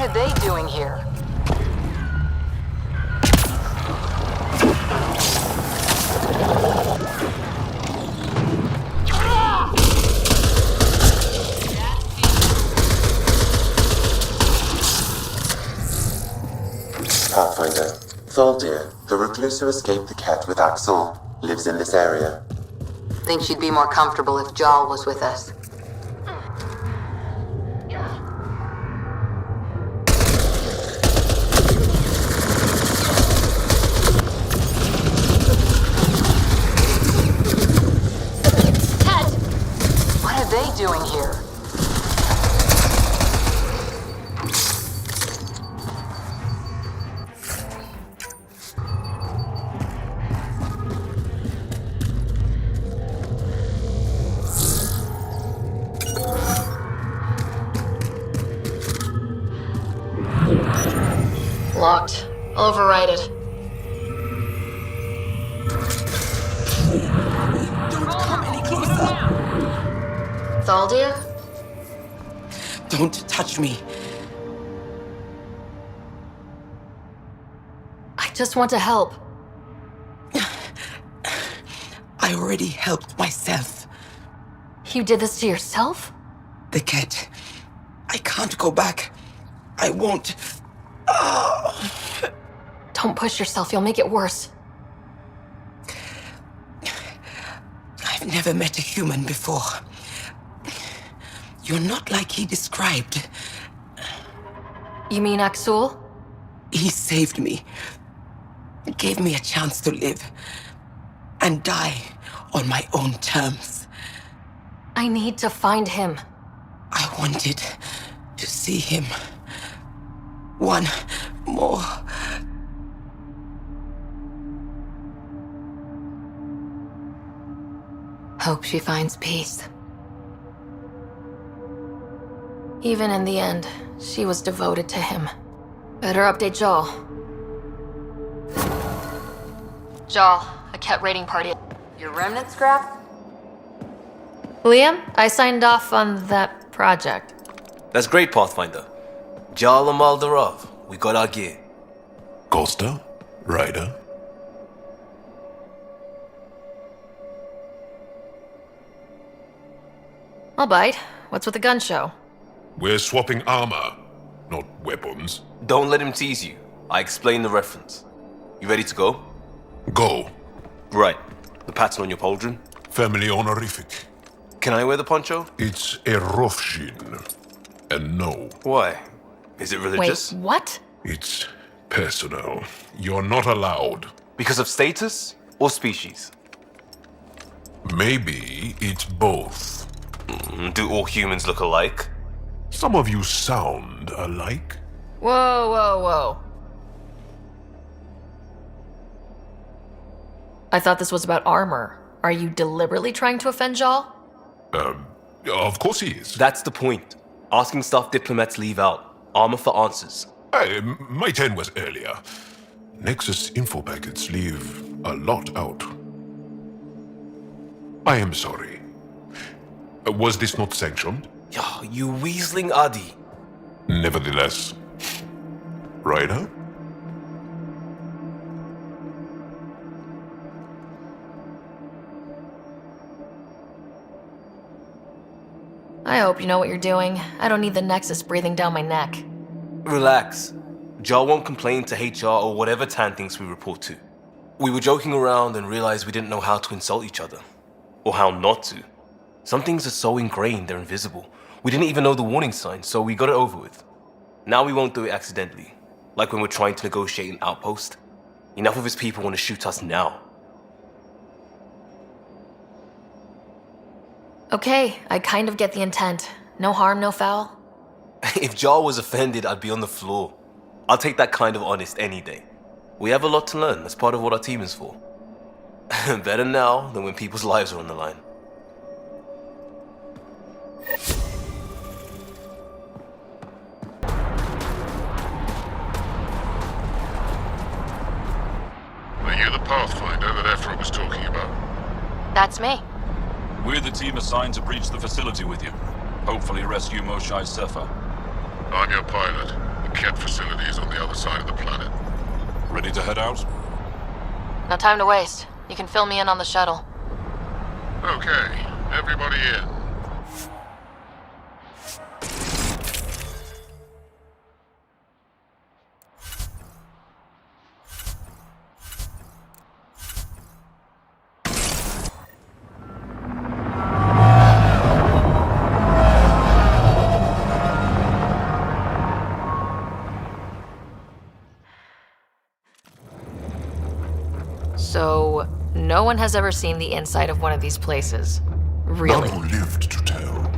are they doing here? Pathfinder. Thaldir, the recluse who escaped the cat with Axel, lives in this area. Think she'd be more comfortable if Jaal was with us. Ted! What are they doing here? Locked. I'll override it. Don't come any closer! Thaldir? Don't touch me. I just want to help. I already helped myself. You did this to yourself? The cat. I can't go back. I won't. Don't push yourself, you'll make it worse. I've never met a human before. You're not like he described. You mean Axul? He saved me. Gave me a chance to live. And die on my own terms. I need to find him. I wanted to see him. One more. Hope she finds peace. Even in the end, she was devoted to him. Better update Jaal. Jaal, a cat raiding party. Your remnant scrap? Liam, I signed off on that project. That's great, Pathfinder. Jaal Liam, we got our gear. Costa? Ryder? I'll bite. What's with the gun show? We're swapping armor, not weapons. Don't let him tease you. I explained the reference. You ready to go? Go. Right. The pattern on your pauldron? Family honorific. Can I wear the poncho? It's a Rofshin. And no, Why? Is it religious? Wait, what? it's personal. You're not allowed. Because of status or species? Maybe it's both. Do all humans look alike? Some of you sound alike. Whoa, whoa, whoa. I thought this was about armor. Are you deliberately trying to offend Jaal? Of course he is. That's the point. Asking stuff diplomats leave out. Armor for answers. My turn was earlier. Nexus info packets leave a lot out. I am sorry. Was this not sanctioned? You weaseling Adi. Nevertheless. Ryder? I hope you know what you're doing. I don't need the Nexus breathing down my neck. Relax. Jaal won't complain to HR or whatever Tan thinks we report to. We were joking around and realized we didn't know how to insult each other. Or how not to. Some things are so ingrained they're invisible. We didn't even know the warning signs, so we got it over with. Now we won't do it accidentally. Like when we're trying to negotiate an outpost. Enough of his people want to shoot us now. Okay, I kind of get the intent. No harm, no foul. If Jaal was offended, I'd be on the floor. I'll take that kind of honest any day. We have a lot to learn. That's part of what our team is for. Better now than when people's lives are on the line. Are you the Pathfinder that Ephra was talking about? That's me. We're the team assigned to breach the facility with you. Hopefully rescue Moshae Sefa. I'm your pilot. Ket facilities on the other side of the planet. Ready to head out? No time to waste. You can fill me in on the shuttle. Okay, everybody in. So, no one has ever seen the inside of one of these places. Really? None who lived to tell.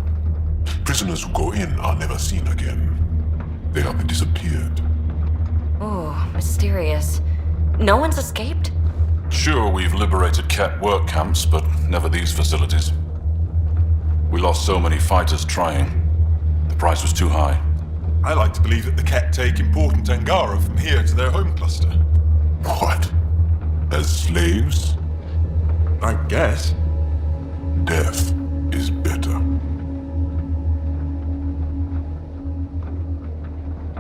Prisoners who go in are never seen again. They have disappeared. Ooh, mysterious. No one's escaped? Sure, we've liberated Ket work camps, but never these facilities. We lost so many fighters trying. The price was too high. I like to believe that the Ket take important Angara from here to their home cluster. What? As slaves? I guess. Death is better.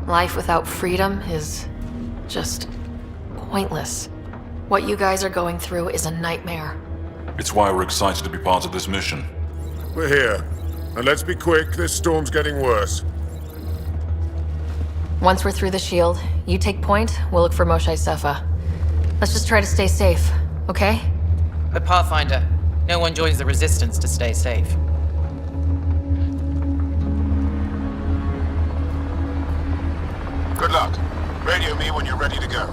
Life without freedom is just pointless. What you guys are going through is a nightmare. It's why we're excited to be part of this mission. We're here. And let's be quick, this storm's getting worse. Once we're through the shield, you take point, we'll look for Moshae Sepha. Let's just try to stay safe, okay? But Pathfinder, no one joins the Resistance to stay safe. Good luck. Radio me when you're ready to go.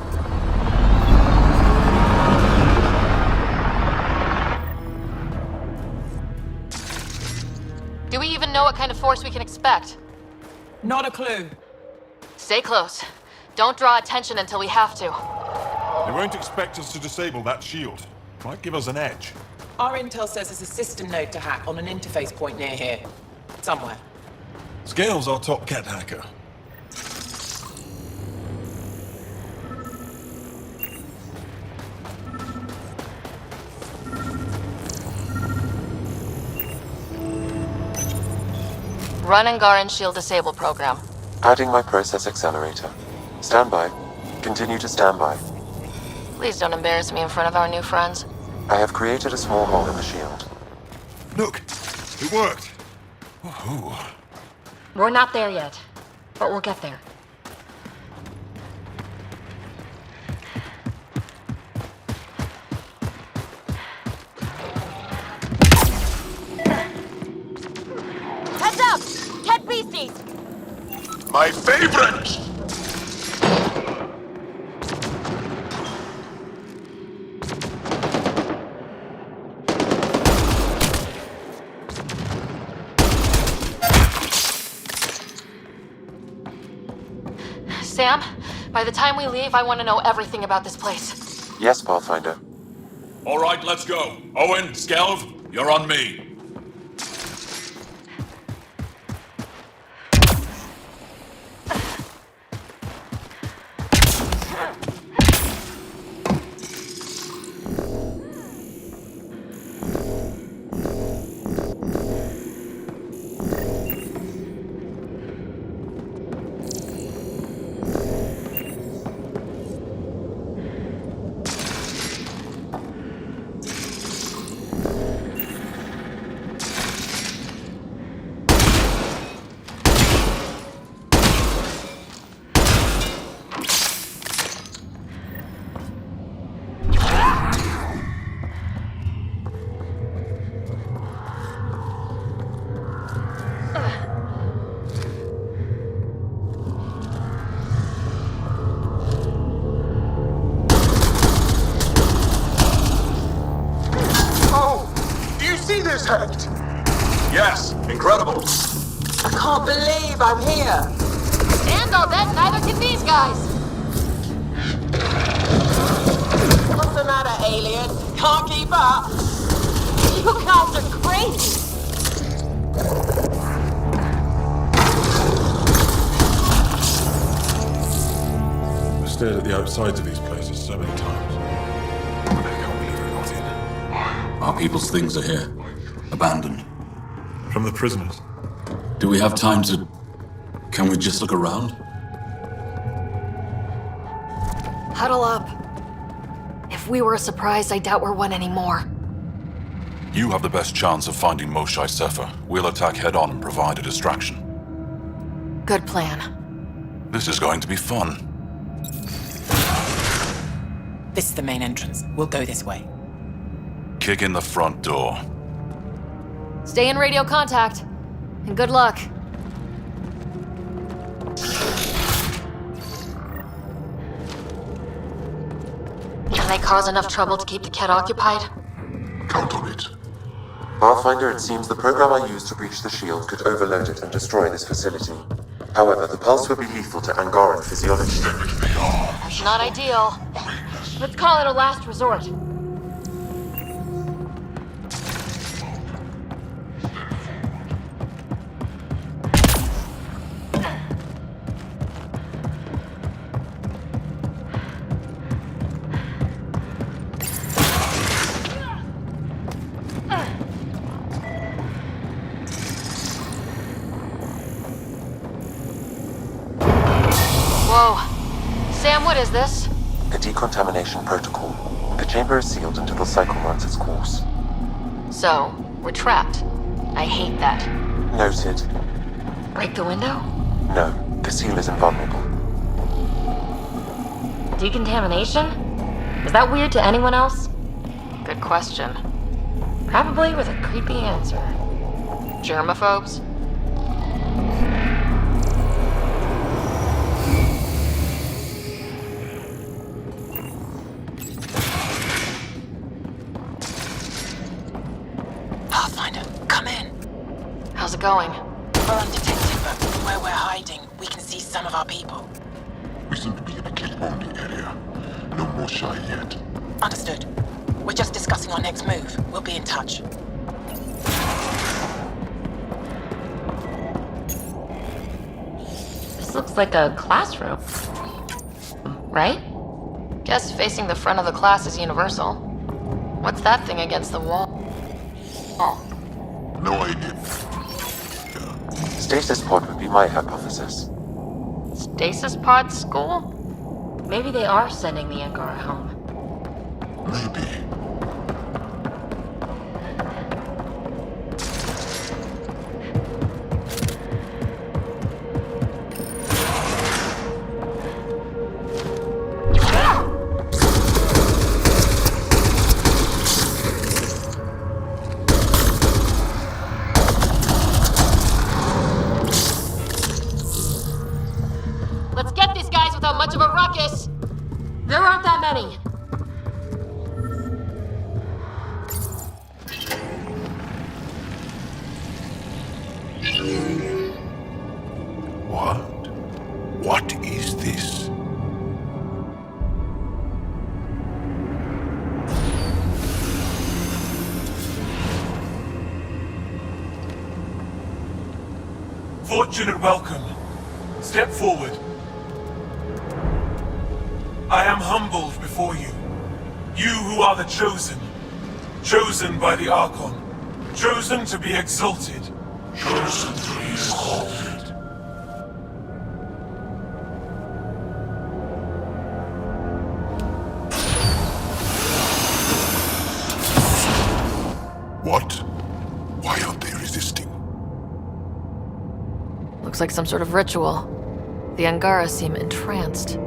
Do we even know what kind of force we can expect? Not a clue. Stay close. Don't draw attention until we have to. They won't expect us to disable that shield. Might give us an edge. Our intel says there's a system node to hack on an interface point near here. Somewhere. Scale's our top cat hacker. Run Angaran Shield Disable program. Adding my process accelerator. Stand by. Continue to stand by. Please don't embarrass me in front of our new friends. I have created a small hole in the shield. Look, it worked. Woohoo. We're not there yet, but we'll get there. Heads up! Ket beasties! My favorite! Sam, by the time we leave, I want to know everything about this place. Yes, Pathfinder. All right, let's go. Owen, Skelv, you're on me. Yes, incredible. I can't believe I'm here. And I'll bet neither can these guys. What's the matter, alien? Can't keep up? You guys are crazy. I've stared at the outsides of these places so many times. But I can't believe we're not in. Our people's things are here. Abandoned. From the prisoners. Do we have time to... Can we just look around? Huddle up. If we were a surprise, I doubt we're one anymore. You have the best chance of finding Moshae Sefer. We'll attack head-on and provide a distraction. Good plan. This is going to be fun. This is the main entrance. We'll go this way. Kick in the front door. Stay in radio contact. And good luck. Can they cause enough trouble to keep the Ket occupied? Count on it. Pathfinder, it seems the program I used to breach the shield could overload it and destroy this facility. However, the pulse would be lethal to Angaran physiology. Not ideal. Let's call it a last resort. Whoa. Sam, what is this? A decontamination protocol. The chamber is sealed until the cycle runs its course. So, we're trapped. I hate that. Noted. Break the window? No, the seal is invulnerable. Decontamination? Is that weird to anyone else? Good question. Probably with a creepy answer. Germaphobes? Pathfinder, come in. How's it going? We're undetected, but from where we're hiding, we can see some of our people. We seem to be in a kill-only area. No more shy yet. Understood. We're just discussing our next move. We'll be in touch. This looks like a classroom. Right? Guess facing the front of the class is universal. What's that thing against the wall? No idea. Stasis pod would be my hypothesis. Stasis pod school? Maybe they are sending the Angara home. Maybe. Let's get these guys without much of a ruckus! There aren't that many. What? What is this? Fortunate welcome. Step forward. I am humbled before you. You who are the chosen. Chosen by the Archon. Chosen to be exalted. Chosen to be exalted. What? Why aren't they resisting? Looks like some sort of ritual. The Angara seem entranced.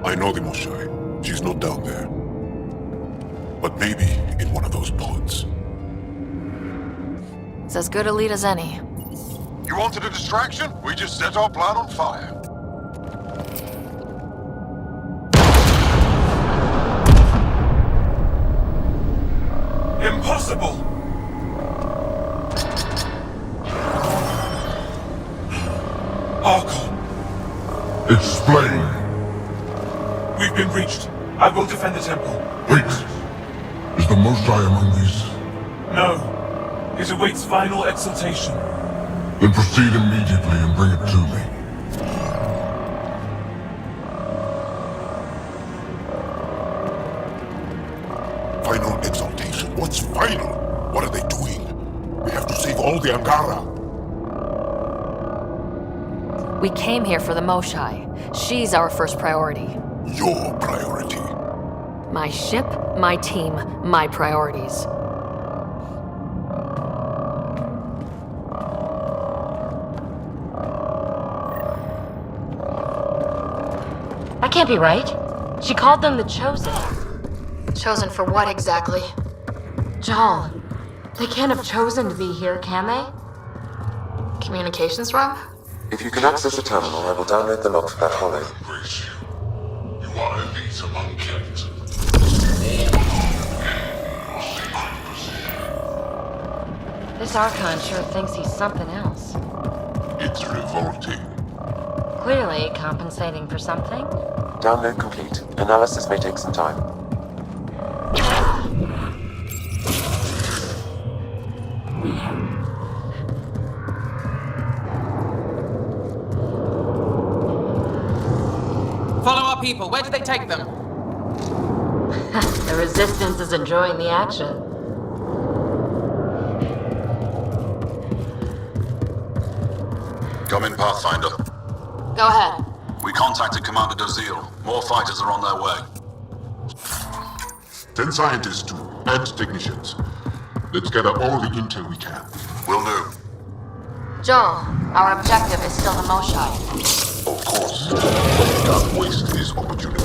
I know the Moshae. She's not down there. But maybe in one of those pods. It's as good a lead as any. You wanted a distraction? We just set our plan on fire. Impossible! Archon, Explain. we've been breached. I will defend the temple. Wait. Is the Moshae among these? No. It awaits final exaltation. Then proceed immediately and bring it to me. Final exaltation? What's final? What are they doing? We have to save all the Angara. We came here for the Moshae. She's our first priority. your priority. My ship, my team, my priorities. That can't be right. She called them the Chosen. Chosen for what exactly? Jaal. They can't have chosen to be here, can they? Communications room? If you can access the terminal, I will download the log for that hollow. Embrace you. You are elite among kings. This Archon sure thinks he's something else. It's revolting. Clearly compensating for something. Download complete. Analysis may take some time. Follow our people. Where did they take them? The Resistance is enjoying the action. Come in, Pathfinder. Go ahead. We contacted Commander Dozil. More fighters are on their way. 10 scientists too, and technicians. Let's gather all the intel we can. Will do. Jaal, our objective is still the Moshae. Of course, we can't waste this opportunity.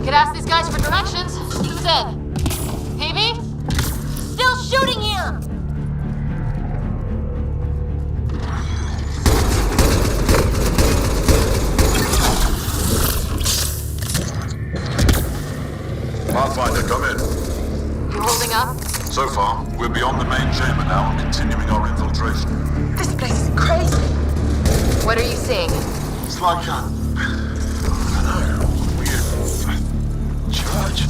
Ask these guys for directions. Who's in? Peebee? Still shooting here! Pathfinder, come in. You holding up? So far, we're beyond the main chamber now and continuing our infiltration. This place is crazy. What are you seeing? It's like a... I don't know, weird... church.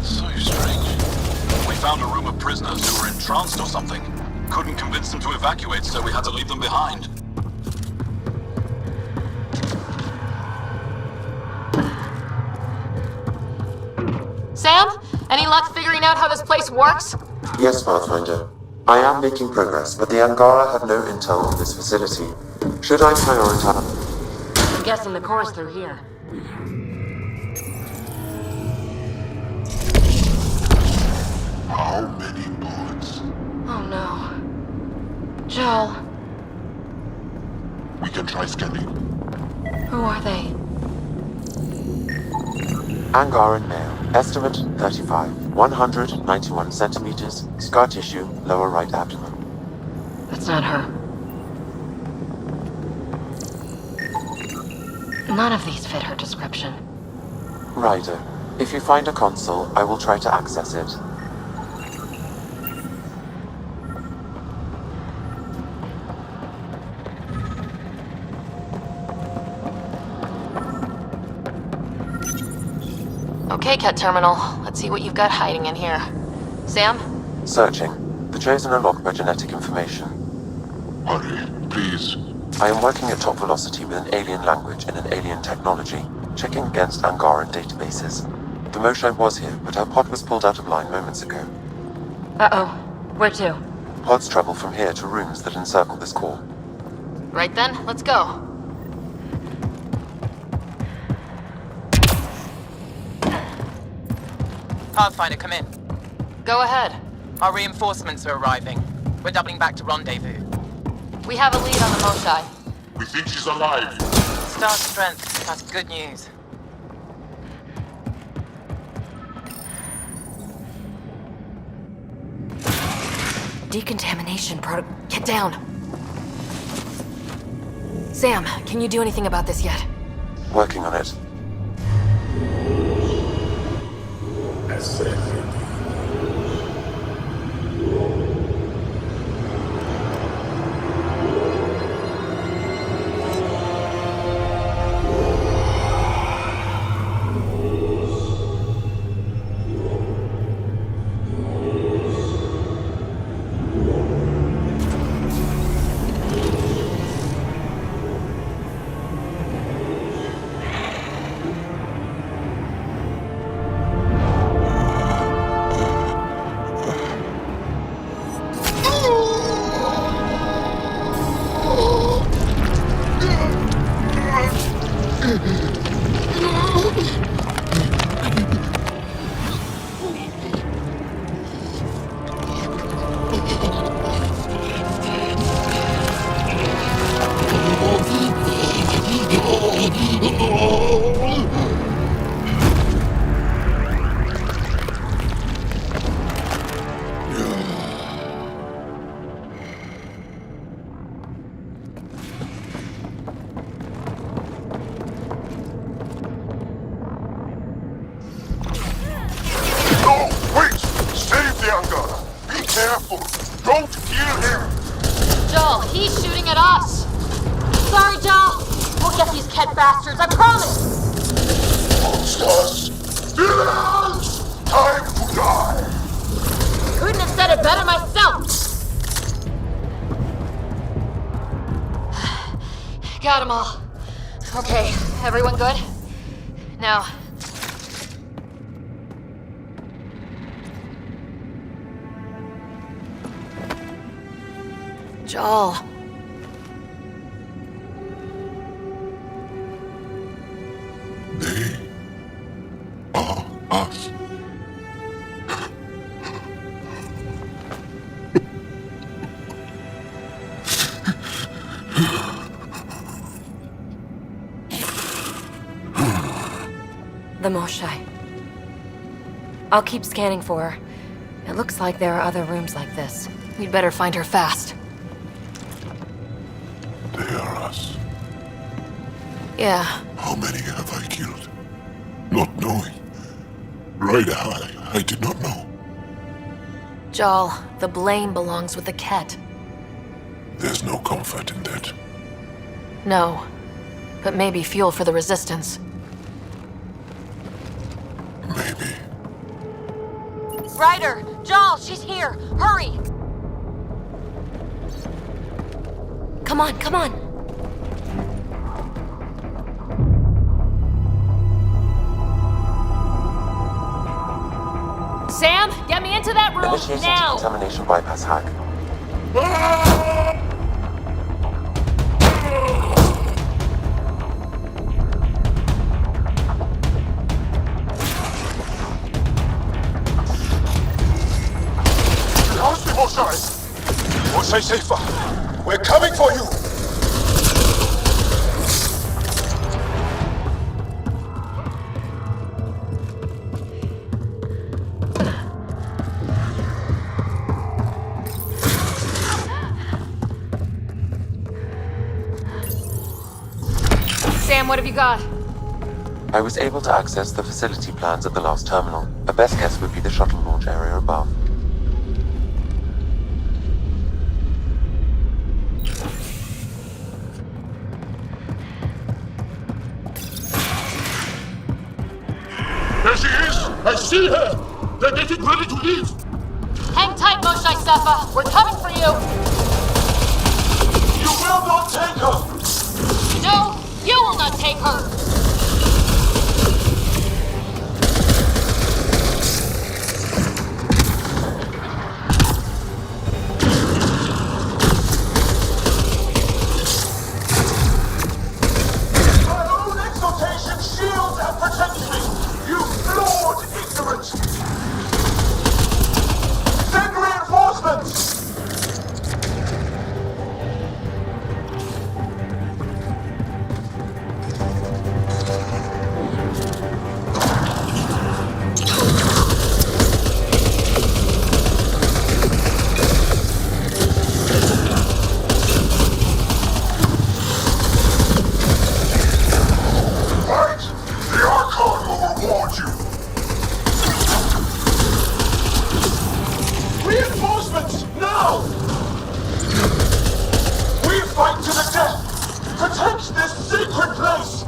So strange. We found a room of prisoners who were entranced or something. Couldn't convince them to evacuate, so we had to leave them behind. Sam? Any luck figuring out how this place works? Yes, Pathfinder. I am making progress, but the Angara have no intel on this facility. Should I prioritize? I'm guessing the core's through here. How many bullets? Oh no. Jaal, We can try scanning. who are they? Angaran male. Estimate 35. 191 centimeters. Scar tissue, lower right abdomen. That's not her. None of these fit her description. Ryder, if you find a console, I will try to access it. Okay, Cat Terminal. Let's see what you've got hiding in here. Sam? Searching. The Chosen unlocked by genetic information. Hurry, please. I am working at top velocity with an alien language and an alien technology, checking against Angaran databases. The Moshae was here, but our pod was pulled out of line moments ago. Uh-oh. Where to? Pods travel from here to rooms that encircle this core. Right then, let's go. Pathfinder, come in. Go ahead. Our reinforcements are arriving. We're doubling back to rendezvous. We have a lead on the Moshae. We think she's alive. Star strength, that's good news. Decontamination Get down. Sam, can you do anything about this yet? Working on it. careful! Don't kill him! Jaal, he's shooting at us! Sorry, Jaal. We'll get these Ket bastards, I promise! Monsters! Villains! Time to die! Couldn't have said it better myself! Got 'em all. Okay, everyone good? Now, Jaal. They are us. The Moshae. I'll keep scanning for her. It looks like there are other rooms like this. We'd better find her fast. They are us. Yeah, How many have I killed? Not knowing. Ryder, I did not know. Jaal, the blame belongs with the Ket. There's no comfort in that. No, but maybe fuel for the Resistance. Maybe. Ryder! Jaal, she's here! Hurry! Come on, come on! Sam, get me into that room Initiating now! decontamination bypass hack. How's the Moshae? Moshae safer. We're coming for you. Sam, what have you got? I was able to access the facility plans at the last terminal. A best guess would be the shuttle launch area above. There she is! I see her! They're getting ready to leave! Hang tight, Moshae Sefa! We're coming for you! You will not take her! No, you will not take her! My own exaltation shields and protects me! You flawed ignorant! Send reinforcements! Right! The Archon will reward you! Reinforcements! Now! We fight to the death! Protect this sacred place!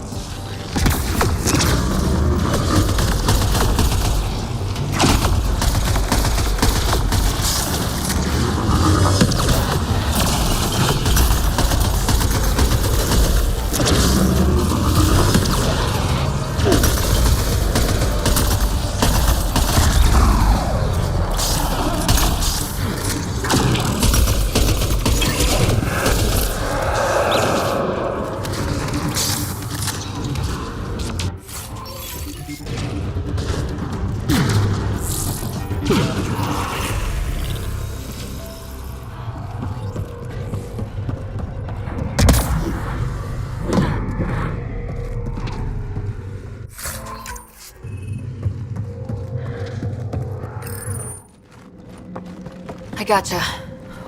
I gotcha.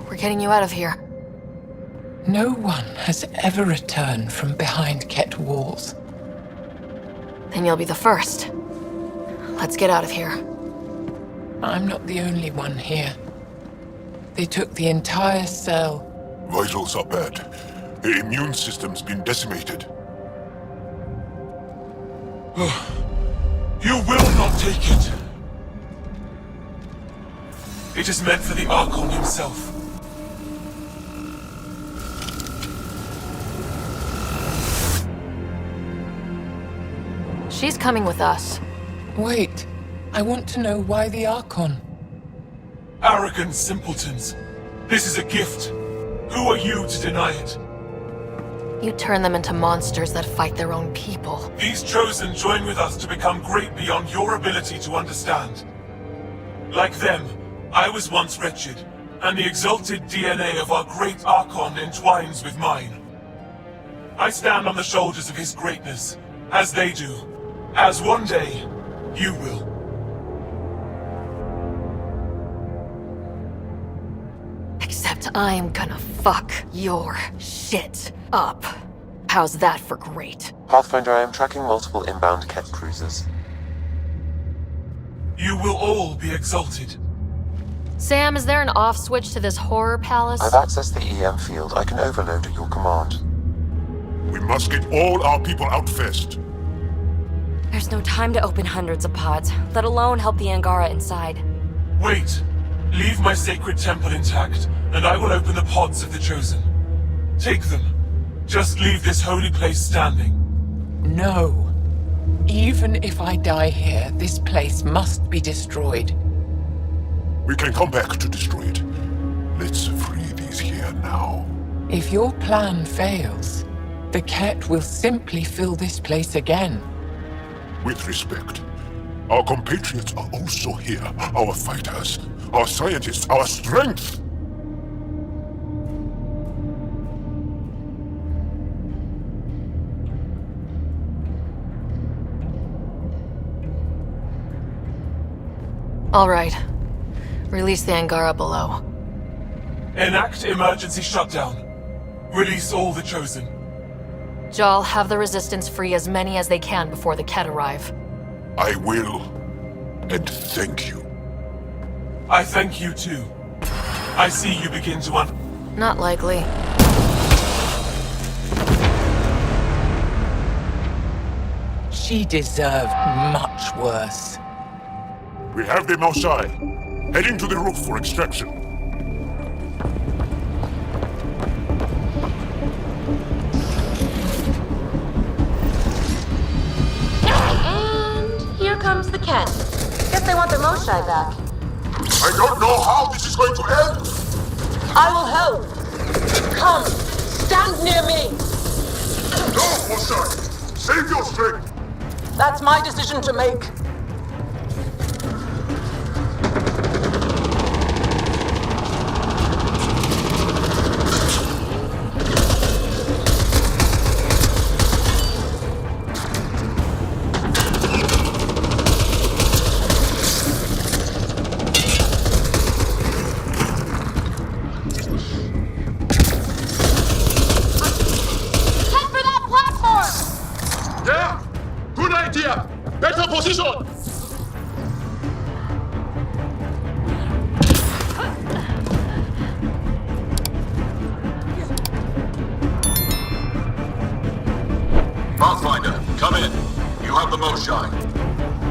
We're getting you out of here. No one has ever returned from behind Ket walls. Then you'll be the first. Let's get out of here. I'm not the only one here. They took the entire cell. Vitals are bad. The immune system's been decimated. You will not take it. It is meant for the Archon himself. She's coming with us. Wait, I want to know why the Archon? Arrogant simpletons. This is a gift. Who are you to deny it? You turn them into monsters that fight their own people. These Chosen join with us to become great beyond your ability to understand. Like them, I was once wretched, and the exalted DNA of our great Archon entwines with mine. I stand on the shoulders of his greatness, as they do, as one day, you will. Except I'm gonna fuck your shit up. How's that for great? Pathfinder, I am tracking multiple inbound Ket cruisers. You will all be exalted. Sam, is there an off switch to this horror palace? I've accessed the EM field. I can overload at your command. We must get all our people out first. There's no time to open hundreds of pods, let alone help the Angara inside. Wait. Leave my sacred temple intact, and I will open the pods of the Chosen. Take them. Just leave this holy place standing. No. Even if I die here, this place must be destroyed. We can come back to destroy it. Let's free these here now. If your plan fails, the Ket will simply fill this place again. With respect, our compatriots are also here. Our fighters, our scientists, our strength! All right. Release the Angara below. Enact emergency shutdown. Release all the Chosen. Jaal, have the Resistance free as many as they can before the Ket arrive. I will. And thank you. I thank you too. I see you begin to Not likely. She deserved much worse. We have the Moshae. Heading to the roof for extraction. And here comes the Ket. Guess they want their Moshae back. I don't know how this is going to end! I will help. Come, stand near me. No, Moshae! Save your strength! That's my decision to make. Pathfinder, come in. You have the Moshae.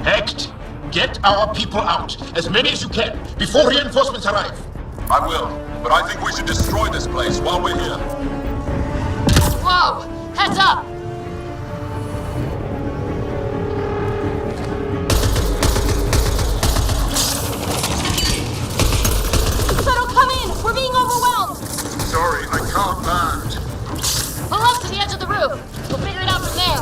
Hecht, get our people out. As many as you can, before reinforcements arrive. I will, but I think we should destroy this place while we're here. Whoa! Heads up! Settle, come in! We're being overwhelmed! Sorry, I can't land. Pull up to the edge of the roof. We'll figure it out from there.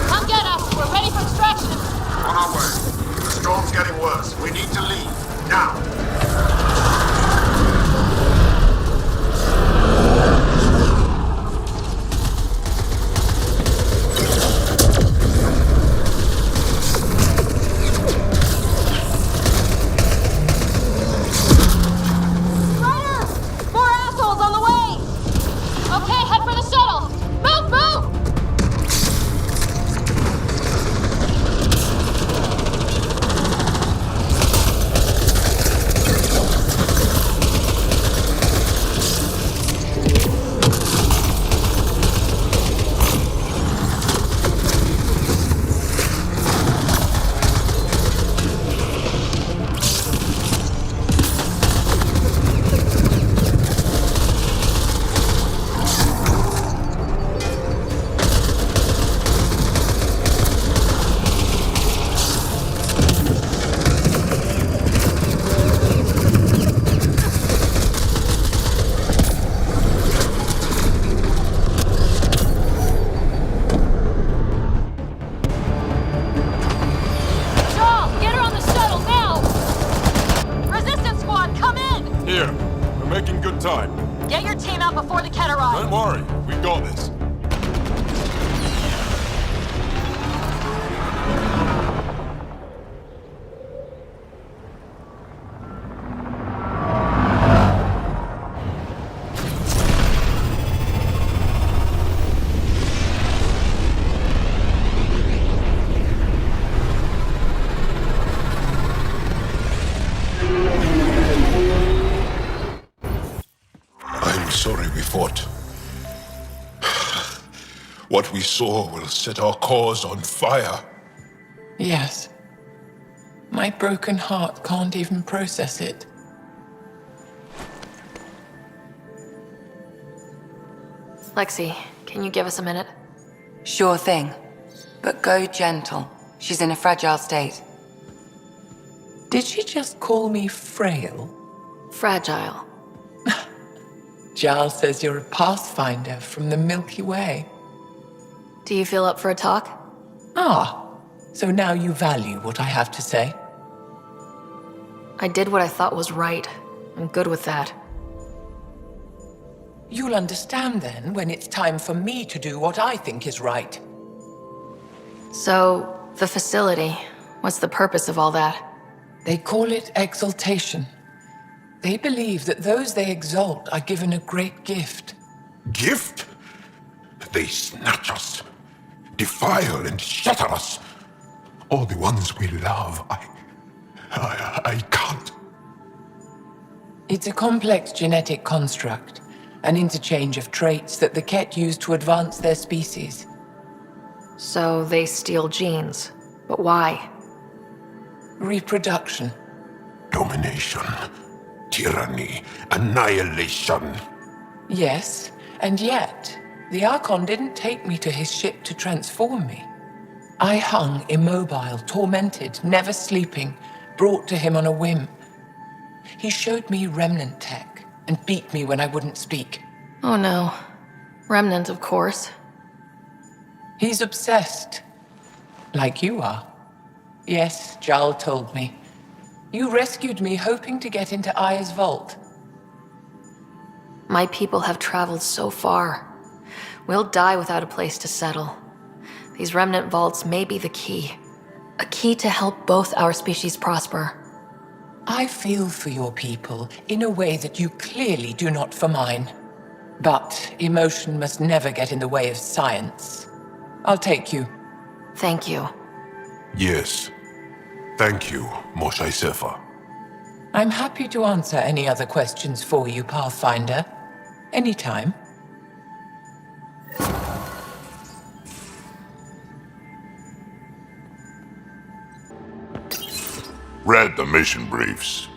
Come get us! We're ready for extraction! On our way. The storm's getting worse. We need to leave. Now. here. We're making good time. Get your team out before the Ket arrives. Don't worry, we got this. What we saw will set our cause on fire. Yes. My broken heart can't even process it. Lexi, can you give us a minute? Sure thing. But go gentle. She's in a fragile state. Did she just call me frail? Fragile. Jaal says you're a Pathfinder from the Milky Way. Do you feel up for a talk? Ah, so now you value what I have to say? I did what I thought was right. I'm good with that. You'll understand then when it's time for me to do what I think is right. So, the facility, what's the purpose of all that? They call it exaltation. They believe that those they exalt are given a great gift. Gift? They snatch us, defile and shatter us. All the ones we love. I can't. It's a complex genetic construct, an interchange of traits that the Ket use to advance their species. So they steal genes. But why? Reproduction. Domination. Tyranny. Annihilation. Yes, and yet, the Archon didn't take me to his ship to transform me. I hung immobile, tormented, never sleeping, brought to him on a whim. He showed me remnant tech and beat me when I wouldn't speak. Oh no. Remnant, of course. He's obsessed. Like you are. Yes, Jaal told me. You rescued me hoping to get into Aya's vault. My people have traveled so far. We'll die without a place to settle. These remnant vaults may be the key. A key to help both our species prosper. I feel for your people in a way that you clearly do not for mine. But emotion must never get in the way of science. I'll take you. Thank you. Yes. Thank you, Moshae Sefa. I'm happy to answer any other questions for you, Pathfinder. Anytime. Read the mission briefs.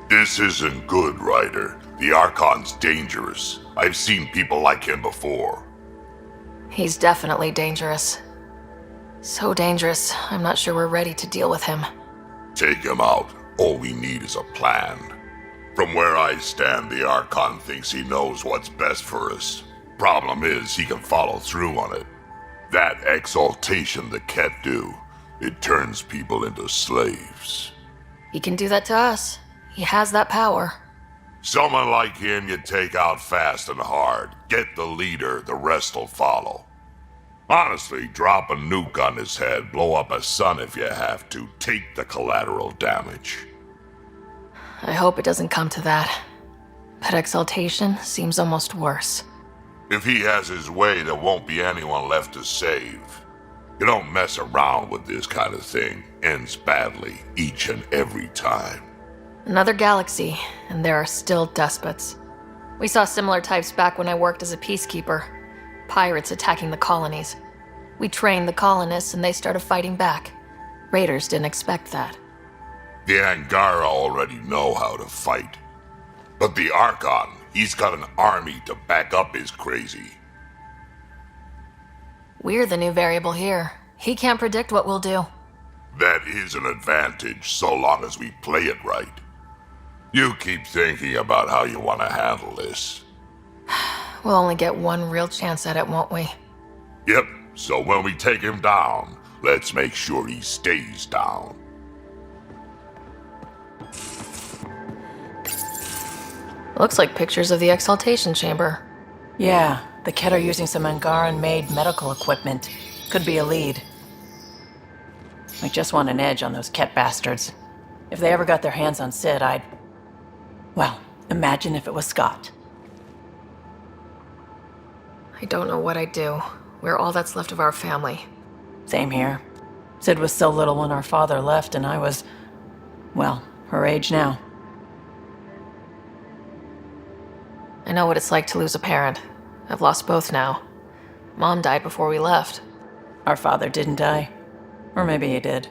This isn't good, Ryder. The Archon's dangerous. I've seen people like him before. He's definitely dangerous. So dangerous, I'm not sure we're ready to deal with him. Take him out. All we need is a plan. From where I stand, the Archon thinks he knows what's best for us. Problem is, he can follow through on it. That exaltation the Ket do, it turns people into slaves. He can do that to us. He has that power. Someone like him you take out fast and hard. Get the leader, the rest'll follow. Honestly, drop a nuke on his head, blow up a sun if you have to. Take the collateral damage. I hope it doesn't come to that. But exaltation seems almost worse. If he has his way, there won't be anyone left to save. You don't mess around with this kind of thing. Ends badly, each and every time. Another galaxy, and there are still despots. We saw similar types back when I worked as a peacekeeper. Pirates attacking the colonies. We trained the colonists and they started fighting back. Raiders didn't expect that. The Angara already know how to fight. But the Archon, he's got an army to back up his crazy. We're the new variable here. He can't predict what we'll do. That is an advantage so long as we play it right. You keep thinking about how you want to handle this. We'll only get one real chance at it, won't we? Yep, so when we take him down, let's make sure he stays down. Looks like pictures of the exaltation chamber. Yeah, the Ket are using some Angaran-made medical equipment. Could be a lead. I just want an edge on those Ket bastards. If they ever got their hands on Sid, I'd... Well, imagine if it was Scott. I don't know what I'd do. We're all that's left of our family. Same here. Sid was so little when our father left, and I was... well, her age now. I know what it's like to lose a parent. I've lost both now. Mom died before we left. Our father didn't die. Or maybe he did.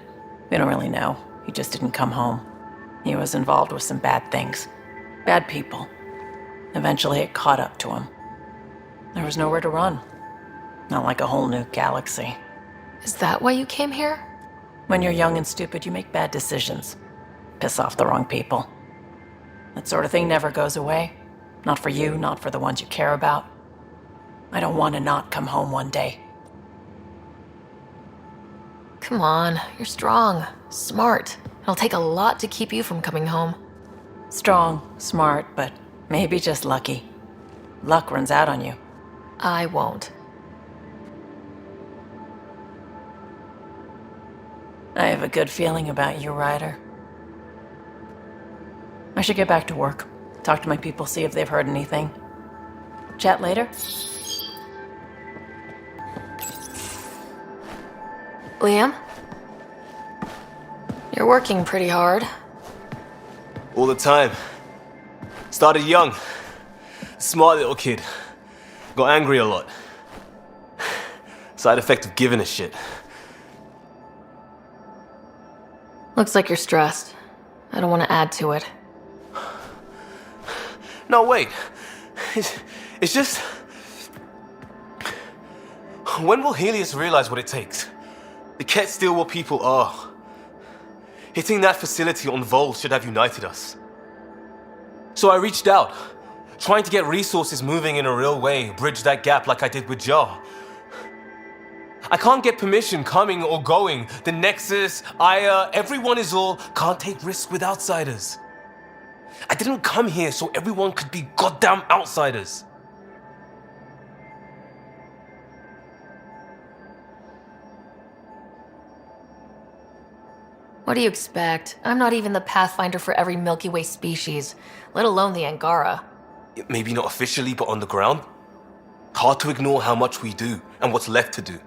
We don't really know. He just didn't come home. He was involved with some bad things. Bad people. Eventually it caught up to him. There was nowhere to run. Not like a whole new galaxy. Is that why you came here? When you're young and stupid, you make bad decisions. Piss off the wrong people. That sort of thing never goes away. Not for you, not for the ones you care about. I don't want to not come home one day. Come on, you're strong, smart. It'll take a lot to keep you from coming home. Strong, smart, but maybe just lucky. Luck runs out on you. I won't. I have a good feeling about you, Ryder. I should get back to work. Talk to my people, see if they've heard anything. Chat later? Liam? You're working pretty hard. All the time. Started young. Smart little kid. Got angry a lot. Side effect of giving a shit. Looks like you're stressed. I don't want to add to it. No, wait. It's just... When will Helios realize what it takes? The Ket still what people are. Hitting that facility on Vol should have united us. So I reached out, trying to get resources moving in a real way, bridge that gap like I did with Jaal. I can't get permission coming or going. The Nexus, Aya, everyone is all can't take risks with outsiders. I didn't come here so everyone could be goddamn outsiders. What do you expect? I'm not even the Pathfinder for every Milky Way species, let alone the Angara. Maybe not officially, but on the ground. Hard to ignore how much we do and what's left to do.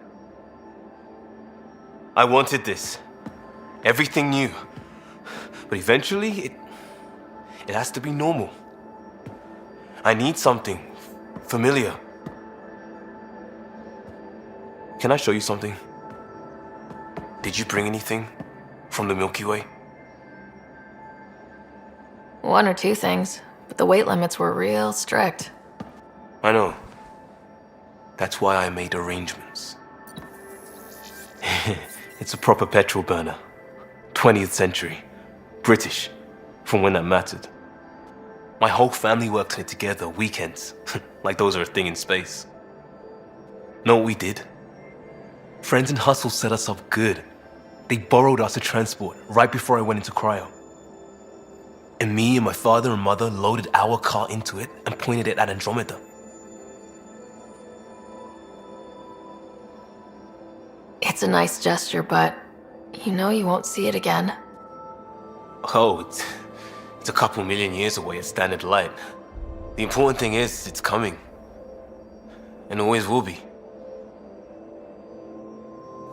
I wanted this. Everything new. But eventually, it has to be normal. I need something familiar. Can I show you something? Did you bring anything from the Milky Way? One or two things, but the weight limits were real strict. I know. That's why I made arrangements. It's a proper petrol burner. 20th century. British. From when that mattered. My whole family worked on it together, weekends. Like those are a thing in space. Know what we did? Friends and Hustle set us up good. They borrowed us a transport right before I went into cryo. And me and my father and mother loaded our car into it and pointed it at Andromeda. It's a nice gesture, but you know you won't see it again. Oh, it's a couple million years away at standard light. The important thing is, it's coming. And always will be.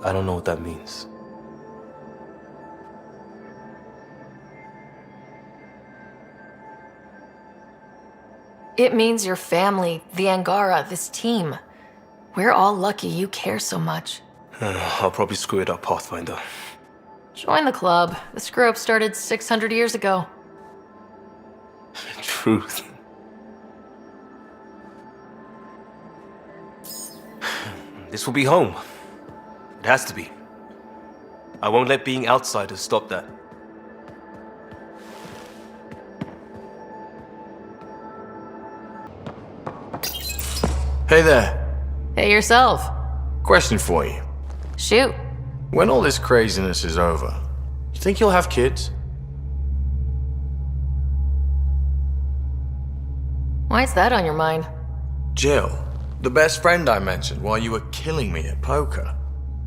I don't know what that means. It means your family, the Angara, this team. We're all lucky you care so much. I'll probably screw it up, Pathfinder. Join the club. The screw-up started 600 years ago. Truth. This will be home. It has to be. I won't let being outsiders stop that. Hey there. Hey yourself. Question for you. Shoot. When all this craziness is over, you think you'll have kids? Why is that on your mind? Jill, the best friend I mentioned while you were killing me at poker.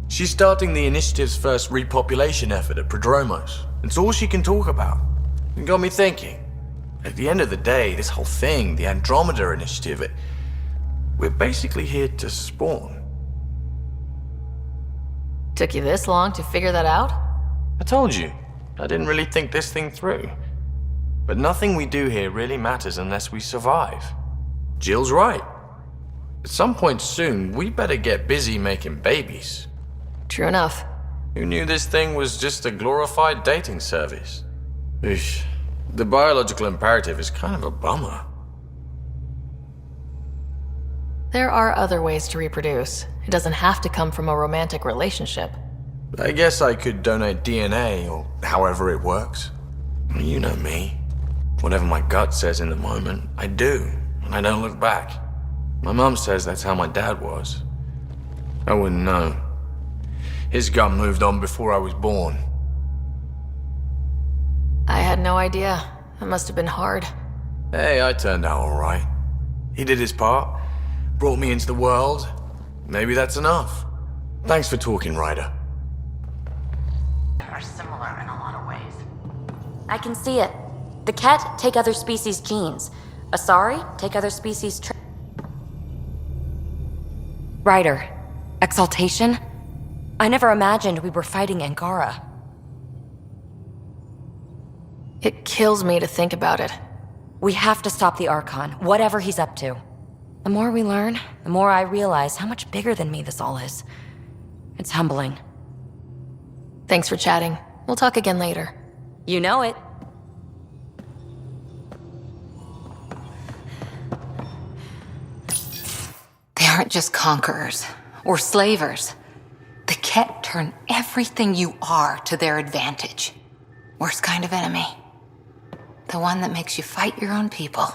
She's starting the Initiative's first repopulation effort at Prodromos. It's all she can talk about. It got me thinking. At the end of the day, this whole thing, the Andromeda Initiative, we're basically here to spawn. Took you this long to figure that out? I told you, I didn't really think this thing through. But nothing we do here really matters unless we survive. Jill's right. At some point soon, we better get busy making babies. True enough. Who knew this thing was just a glorified dating service? Eesh. The biological imperative is kind of a bummer. There are other ways to reproduce. It doesn't have to come from a romantic relationship. I guess I could donate DNA, or however it works. You know me. Whatever my gut says in the moment, I do, and I don't look back. My mum says that's how my dad was. I wouldn't know. His gut moved on before I was born. I had no idea. That must have been hard. Hey, I turned out alright. He did his part, brought me into the world. Maybe that's enough. Thanks for talking, Ryder. Are similar in a lot of ways. I can see it. The Ket take other species' genes. Asari take other species' Ryder. Exaltation? I never imagined we were fighting Angara. It kills me to think about it. We have to stop the Archon, whatever he's up to. The more we learn, the more I realize how much bigger than me this all is. It's humbling. Thanks for chatting. We'll talk again later. You know it. They aren't just conquerors or slavers. The Ket turn everything you are to their advantage. Worst kind of enemy. The one that makes you fight your own people.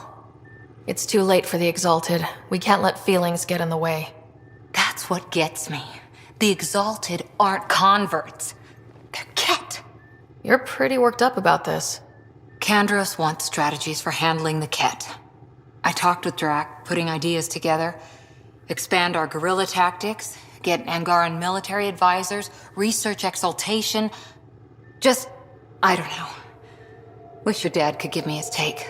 It's too late for the Exalted. We can't let feelings get in the way. That's what gets me. The Exalted aren't converts. They're Ket. You're pretty worked up about this. Kandros wants strategies for handling the Ket. I talked with Drack, putting ideas together. Expand our guerrilla tactics, get Angaran military advisors, research exaltation. Just, I don't know. Wish your dad could give me his take.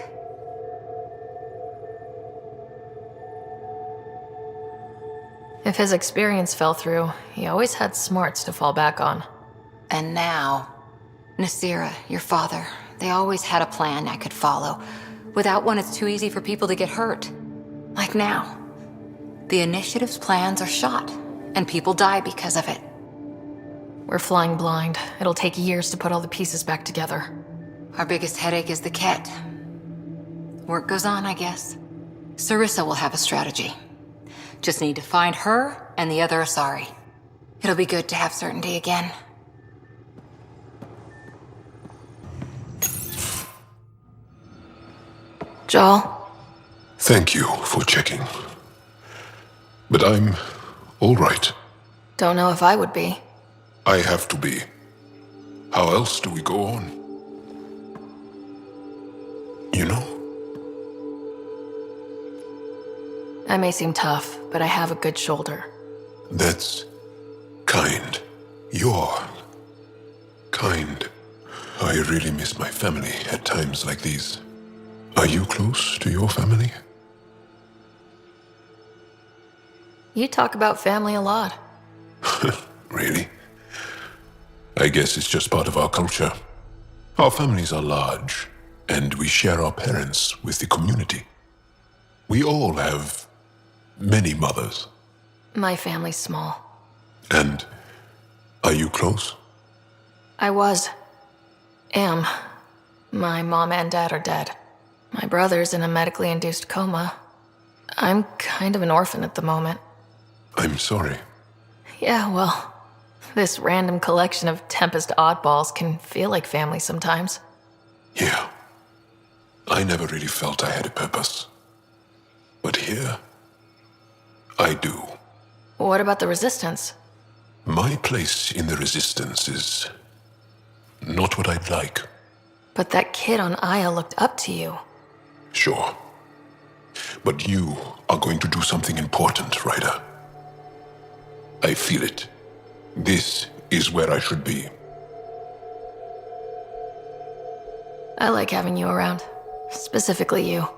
If his experience fell through, he always had smarts to fall back on. And now, Nasira, your father, they always had a plan I could follow. Without one, it's too easy for people to get hurt. Like now. The Initiative's plans are shot, and people die because of it. We're flying blind. It'll take years to put all the pieces back together. Our biggest headache is the Ket. Work goes on, I guess. Sarissa will have a strategy. Just need to find her and the other Asari. It'll be good to have certainty again. Jaal? Thank you for checking. But I'm all right. Don't know if I would be. I have to be. How else do we go on? You know? I may seem tough, but I have a good shoulder. That's kind. You're kind. I really miss my family at times like these. Are you close to your family? You talk about family a lot. Really? I guess it's just part of our culture. Our families are large, and we share our parents with the community. We all have many mothers. My family's small. And are you close? I was. Am. My mom and dad are dead. My brother's in a medically induced coma. I'm kind of an orphan at the moment. I'm sorry. Yeah, well, this random collection of Tempest oddballs can feel like family sometimes. Yeah. I never really felt I had a purpose. But here, I do. What about the Resistance? My place in the Resistance is not what I'd like. But that kid on Aya looked up to you. Sure. But you are going to do something important, Ryder. I feel it. This is where I should be. I like having you around. Specifically you.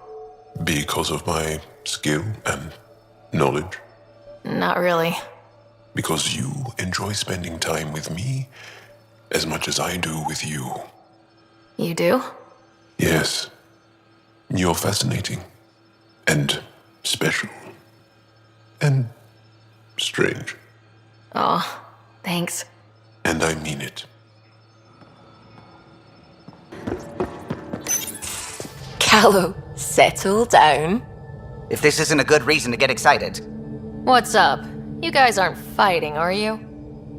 Because of my skill and knowledge? Not really. Because you enjoy spending time with me as much as I do with you. You do? Yes. You're fascinating. And special. And strange. Aw, thanks. And I mean it. Kallo, settle down. If this isn't a good reason to get excited. What's up? You guys aren't fighting, are you?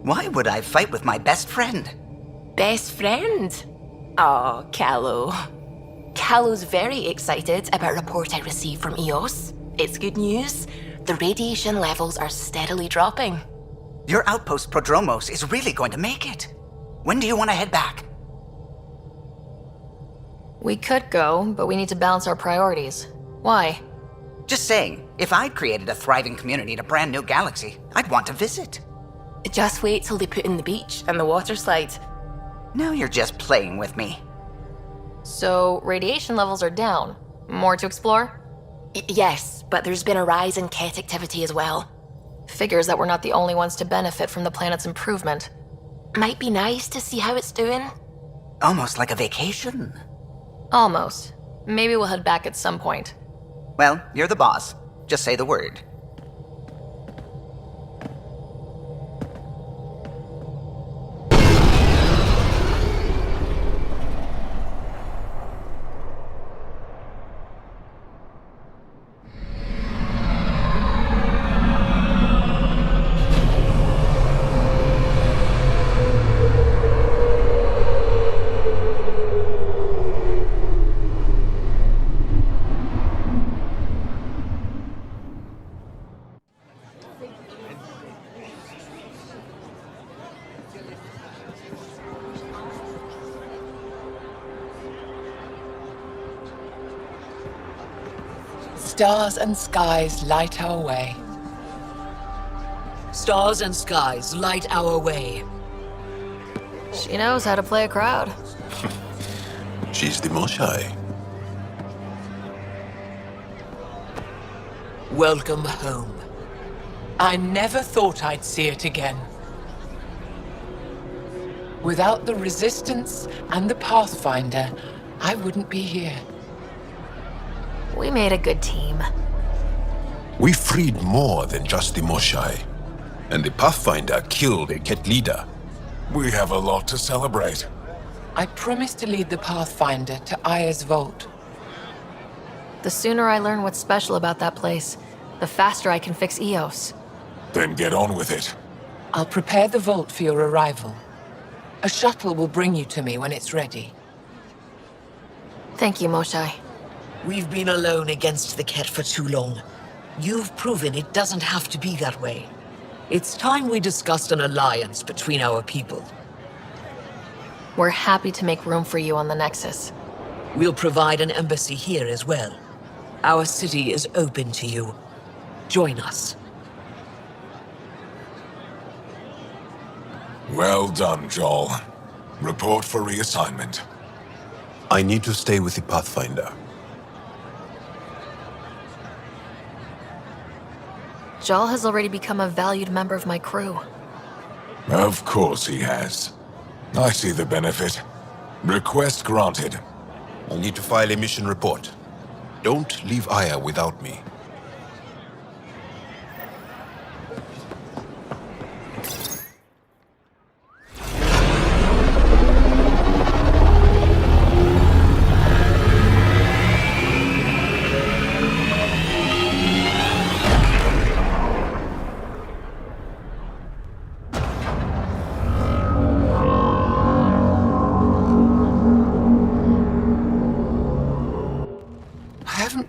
Why would I fight with my best friend? Best friend? Oh, Kallo. Kallo's very excited about a report I received from EOS. It's good news. The radiation levels are steadily dropping. Your outpost Prodromos is really going to make it. When do you want to head back? We could go, but we need to balance our priorities. Why? Just saying, if I'd created a thriving community in a brand new galaxy, I'd want to visit. Just wait till they put in the beach and the water slide. Now you're just playing with me. So, radiation levels are down. More to explore? Yes, but there's been a rise in Ket activity as well. Figures that we're not the only ones to benefit from the planet's improvement. Might be nice to see how it's doing. Almost like a vacation. Almost. Maybe we'll head back at some point. Well, you're the boss. Just say the word. Stars and skies light our way. Stars and skies light our way. She knows how to play a crowd. She's the Moshae. Welcome home. I never thought I'd see it again. Without the Resistance and the Pathfinder, I wouldn't be here. We made a good team. We freed more than just the Moshae. And the Pathfinder killed a Ket leader. We have a lot to celebrate. I promised to lead the Pathfinder to Aya's vault. The sooner I learn what's special about that place, the faster I can fix EOS. Then get on with it. I'll prepare the vault for your arrival. A shuttle will bring you to me when it's ready. Thank you, Moshae. We've been alone against the Ket for too long. You've proven it doesn't have to be that way. It's time we discussed an alliance between our people. We're happy to make room for you on the Nexus. We'll provide an embassy here as well. Our city is open to you. Join us. Well done, Jaal. Report for reassignment. I need to stay with the Pathfinder. Jaal has already become a valued member of my crew. Of course he has. I see the benefit. Request granted. I'll need to file a mission report. Don't leave Aya without me.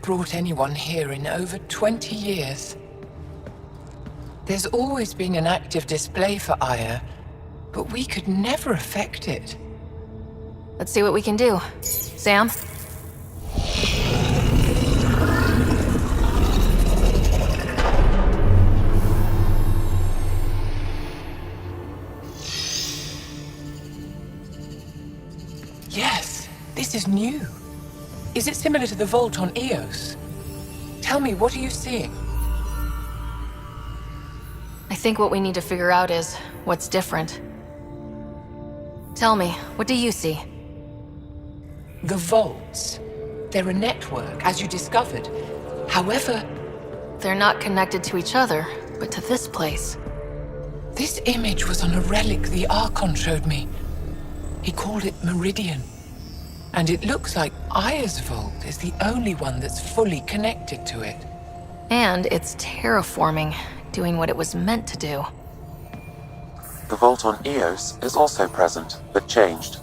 Brought anyone here in over 20 years. There's always been an active display for Aya, but we could never affect it. Let's see what we can do. Sam? This is new. Is it similar to the vault on Eos? Tell me, what are you seeing? I think what we need to figure out is what's different. Tell me, what do you see? The vaults. They're a network, as you discovered. However... They're not connected to each other, but to this place. This image was on a relic the Archon showed me. He called it Meridian. And it looks like Aya's vault is the only one that's fully connected to it. And it's terraforming, doing what it was meant to do. The vault on Eos is also present, but changed.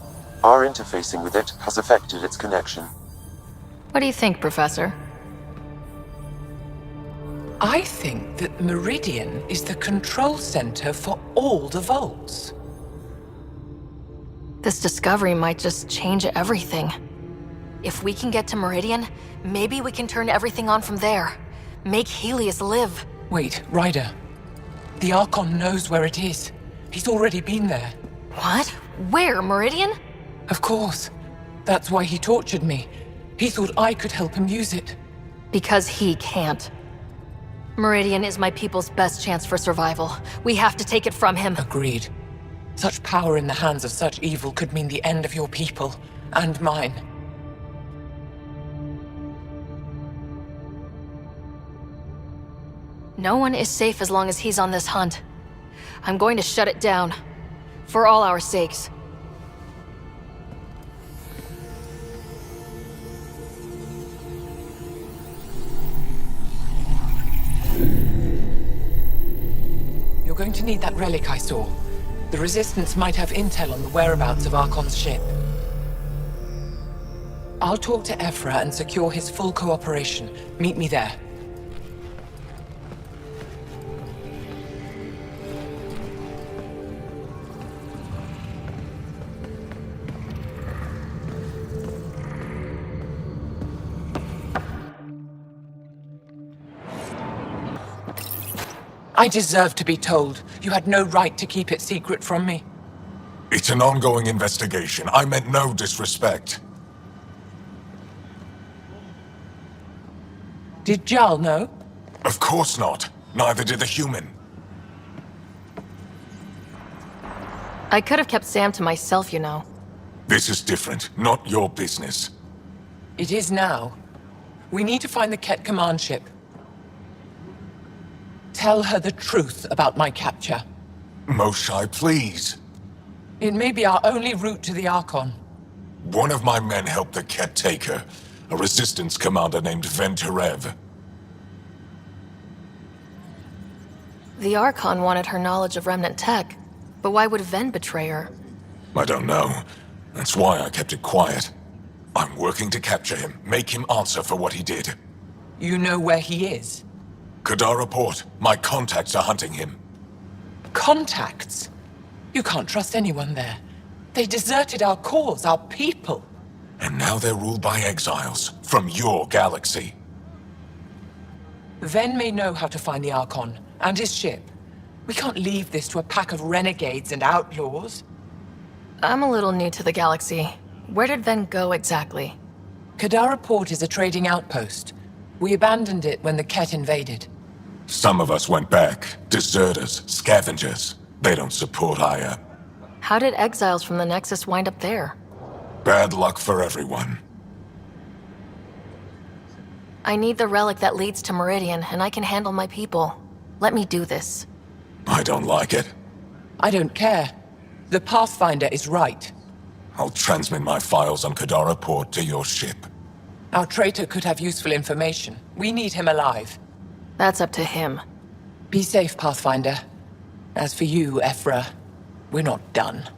Our interfacing with it has affected its connection. What do you think, Professor? I think that Meridian is the control center for all the vaults. This discovery might just change everything. If we can get to Meridian, maybe we can turn everything on from there. Make Helios live. Wait, Ryder. The Archon knows where it is. He's already been there. What? Where? Meridian? Of course. That's why he tortured me. He thought I could help him use it. Because he can't. Meridian is my people's best chance for survival. We have to take it from him. Agreed. Such power in the hands of such evil could mean the end of your people, and mine. No one is safe as long as he's on this hunt. I'm going to shut it down. For all our sakes. You're going to need that relic I saw. The Resistance might have intel on the whereabouts of Archon's ship. I'll talk to Ephra and secure his full cooperation. Meet me there. I deserve to be told. You had no right to keep it secret from me. It's an ongoing investigation. I meant no disrespect. Did Jaal know? Of course not. Neither did the human. I could have kept Sam to myself, you know. This is different. Not your business. It is now. We need to find the Ket command ship. Tell her the truth about my capture. Moshae, please. It may be our only route to the Archon. One of my men helped the Ket take her. A Resistance commander named Venturev. The Archon wanted her knowledge of Remnant tech, but why would Ven betray her? I don't know. That's why I kept it quiet. I'm working to capture him, make him answer for what he did. You know where he is? Kadar report. My contacts are hunting him. Contacts? You can't trust anyone there. They deserted our cause, our people. And now they're ruled by exiles from your galaxy. Ven may know how to find the Archon and his ship. We can't leave this to a pack of renegades and outlaws. I'm a little new to the galaxy. Where did Ven go exactly? Kadar Port is a trading outpost. We abandoned it when the Ket invaded. Some of us went back. Deserters, scavengers. They don't support Aya. How did exiles from the Nexus wind up there? Bad luck for everyone. I need the relic that leads to Meridian, and I can handle my people. Let me do this. I don't like it. I don't care. The Pathfinder is right. I'll transmit my files on Kadar Port to your ship. Our traitor could have useful information. We need him alive. That's up to him. Be safe, Pathfinder. As for you, Ephra, we're not done.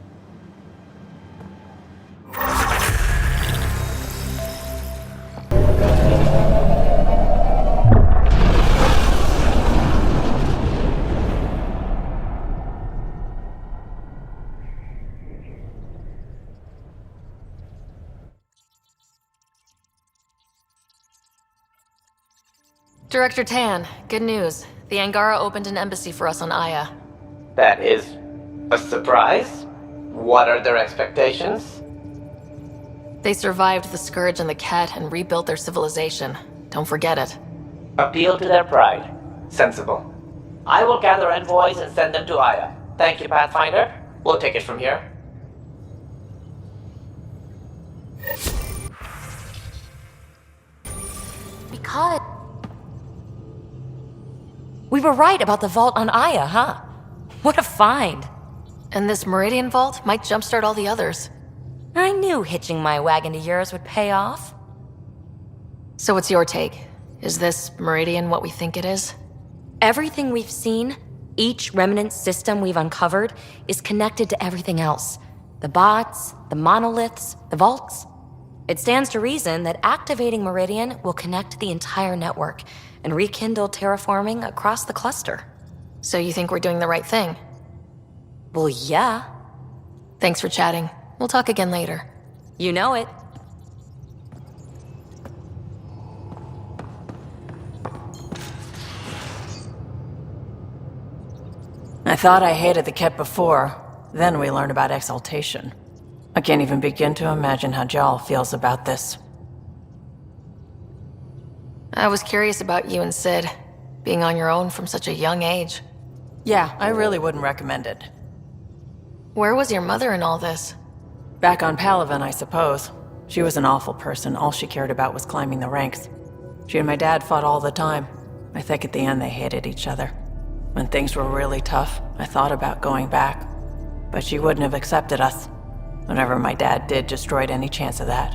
Director Tan, good news. The Angara opened an embassy for us on Aya. That is a surprise? What are their expectations? They survived the Scourge and the Ket and rebuilt their civilization. Don't forget it. Appeal to their pride. Sensible. I will gather envoys and send them to Aya. Thank you, Pathfinder. We'll take it from here. Because... we were right about the vault on Aya, huh? What a find. And this Meridian vault might jumpstart all the others. I knew hitching my wagon to yours would pay off. So what's your take? Is this Meridian what we think it is? Everything we've seen, each remnant system we've uncovered, is connected to everything else. The bots, the monoliths, the vaults. It stands to reason that activating Meridian will connect the entire network and rekindle terraforming across the cluster. So you think we're doing the right thing? Well, yeah. Thanks for chatting. We'll talk again later. You know it. I thought I hated the Ket before. Then we learned about exaltation. I can't even begin to imagine how Jaal feels about this. I was curious about you and Sid, being on your own from such a young age. Yeah, I really wouldn't recommend it. Where was your mother in all this? Back on Palaven, I suppose. She was an awful person. All she cared about was climbing the ranks. She and my dad fought all the time. I think at the end they hated each other. When things were really tough, I thought about going back. But she wouldn't have accepted us. Whatever my dad did destroyed any chance of that.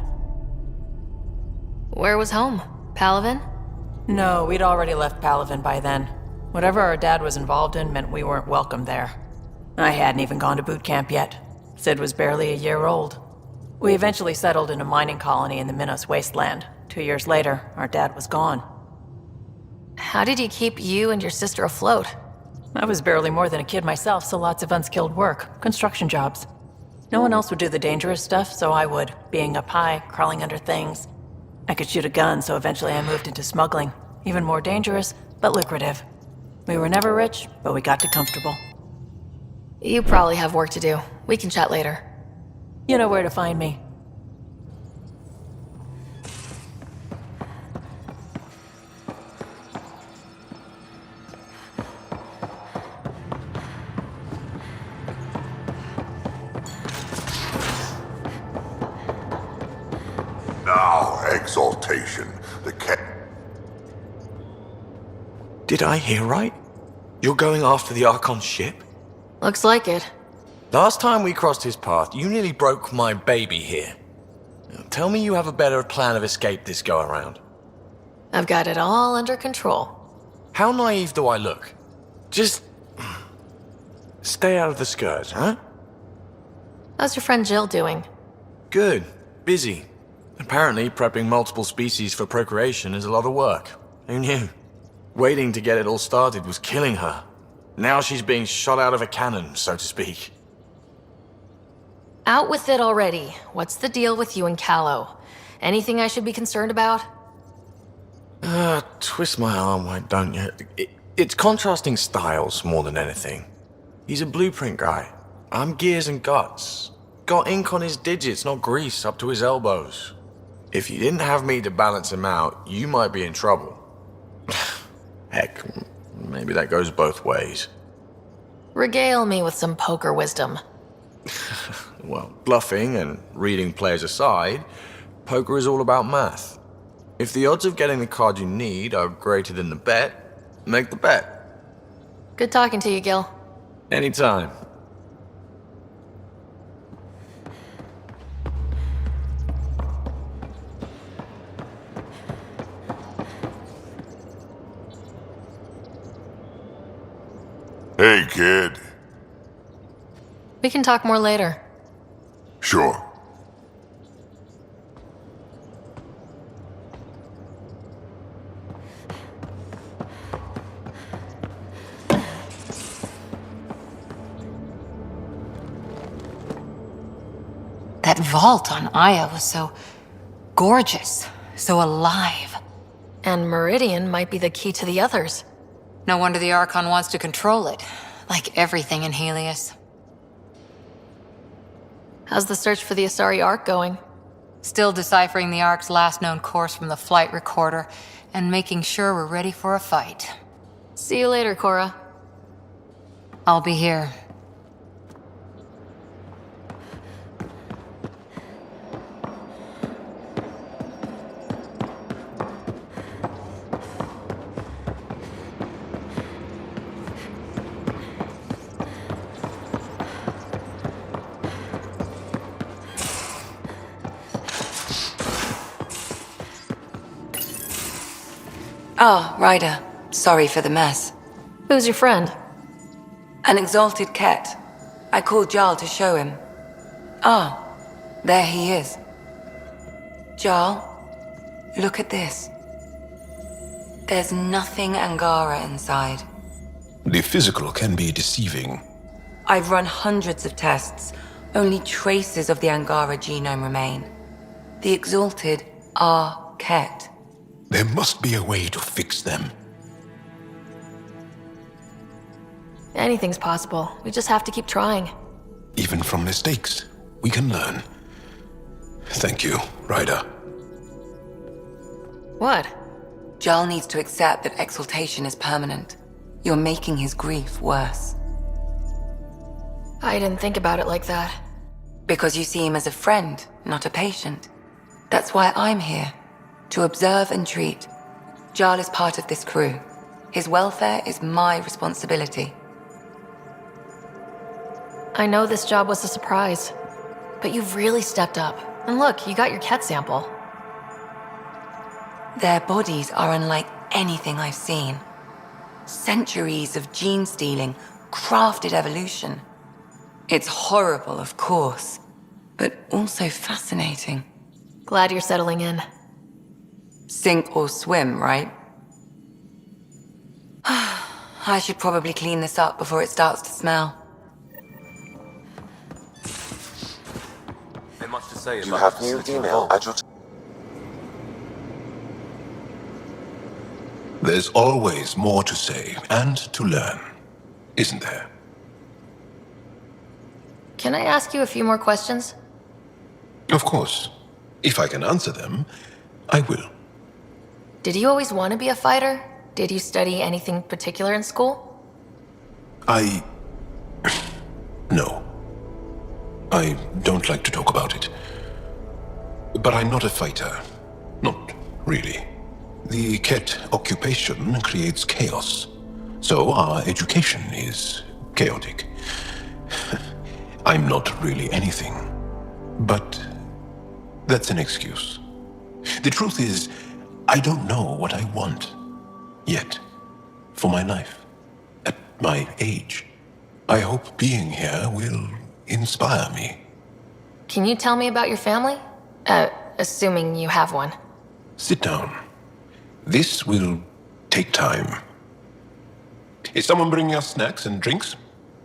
Where was home? Palaven? No, we'd already left Palaven by then. Whatever our dad was involved in meant we weren't welcome there. I hadn't even gone to boot camp yet. Sid was barely a year old. We eventually settled in a mining colony in the Minos wasteland. 2 years later, our dad was gone. How did he keep you and your sister afloat? I was barely more than a kid myself, so lots of unskilled work. Construction jobs. No one else would do the dangerous stuff, so I would. Being up high, crawling under things. I could shoot a gun, so eventually I moved into smuggling. Even more dangerous, but lucrative. We were never rich, but we got too comfortable. You probably have work to do. We can chat later. You know where to find me. Now, exaltation. The cat. Did I hear right? You're going after the Archon ship? Looks like it. Last time we crossed his path, you nearly broke my baby here. Now, tell me you have a better plan of escape this go-around. I've got it all under control. How naive do I look? Just... stay out of the Scourge, huh? How's your friend Jill doing? Good. Busy. Apparently, prepping multiple species for procreation is a lot of work. Who knew? Waiting to get it all started was killing her. Now she's being shot out of a cannon, so to speak. Out with it already. What's the deal with you and Kallo? Anything I should be concerned about? Twist my arm, why don't you? It's contrasting styles more than anything. He's a blueprint guy. I'm gears and guts. Got ink on his digits, not grease, up to his elbows. If you didn't have me to balance him out, you might be in trouble. Heck, maybe that goes both ways. Regale me with some poker wisdom. Well, bluffing and reading players aside, poker is all about math. If the odds of getting the card you need are greater than the bet, make the bet. Good talking to you, Gil. Anytime. Hey, kid. We can talk more later. Sure. That vault on Aya was so gorgeous, so alive. And Meridian might be the key to the others. No wonder the Archon wants to control it, like everything in Helios. How's the search for the Asari Ark going? Still deciphering the Ark's last known course from the flight recorder, and making sure we're ready for a fight. See you later, Cora. I'll be here. Ah, Ryder. Sorry for the mess. Who's your friend? An exalted cat. I called Jaal to show him. Ah, there he is. Jaal, look at this. There's nothing Angara inside. The physical can be deceiving. I've run hundreds of tests. Only traces of the Angara genome remain. The exalted are Ket. There must be a way to fix them. Anything's possible. We just have to keep trying. Even from mistakes, we can learn. Thank you, Ryder. What? Jaal needs to accept that exaltation is permanent. You're making his grief worse. I didn't think about it like that. Because you see him as a friend, not a patient. That's why I'm here. To observe and treat. Jaal is part of this crew. His welfare is my responsibility. I know this job was a surprise, but you've really stepped up. And look, you got your cat sample. Their bodies are unlike anything I've seen. Centuries of gene stealing, crafted evolution. It's horrible, of course, but also fascinating. Glad you're settling in. Sink or swim, right? I should probably clean this up before it starts to smell. They much to say You about have new facility email involved. at your... There's always more to say and to learn, isn't there? Can I ask you a few more questions? Of course. If I can answer them, I will. Did you always want to be a fighter? Did you study anything particular in school? No. I don't like to talk about it. But I'm not a fighter. Not really. The Ket occupation creates chaos. So our education is chaotic. I'm not really anything. But that's an excuse. The truth is, I don't know what I want. Yet. For my life. At my age. I hope being here will inspire me. Can you tell me about your family? Assuming you have one. Sit down. This will take time. Is someone bringing us snacks and drinks?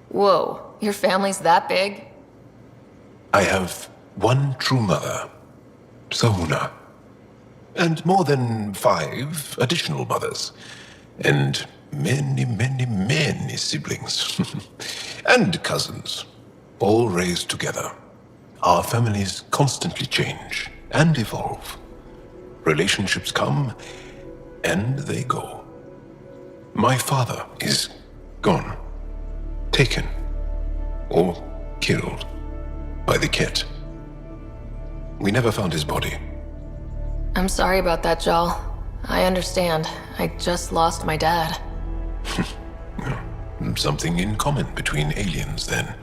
Whoa, your family's that big? I have one true mother, Sahuna, and more than 5 additional mothers, and many siblings, and cousins, all raised together. Our families constantly change and evolve. Relationships come and they go. My father is gone, taken, or killed by the Ket. We never found his body. I'm sorry about that, Jaal. I understand. I just lost my dad. Something in common between aliens, then.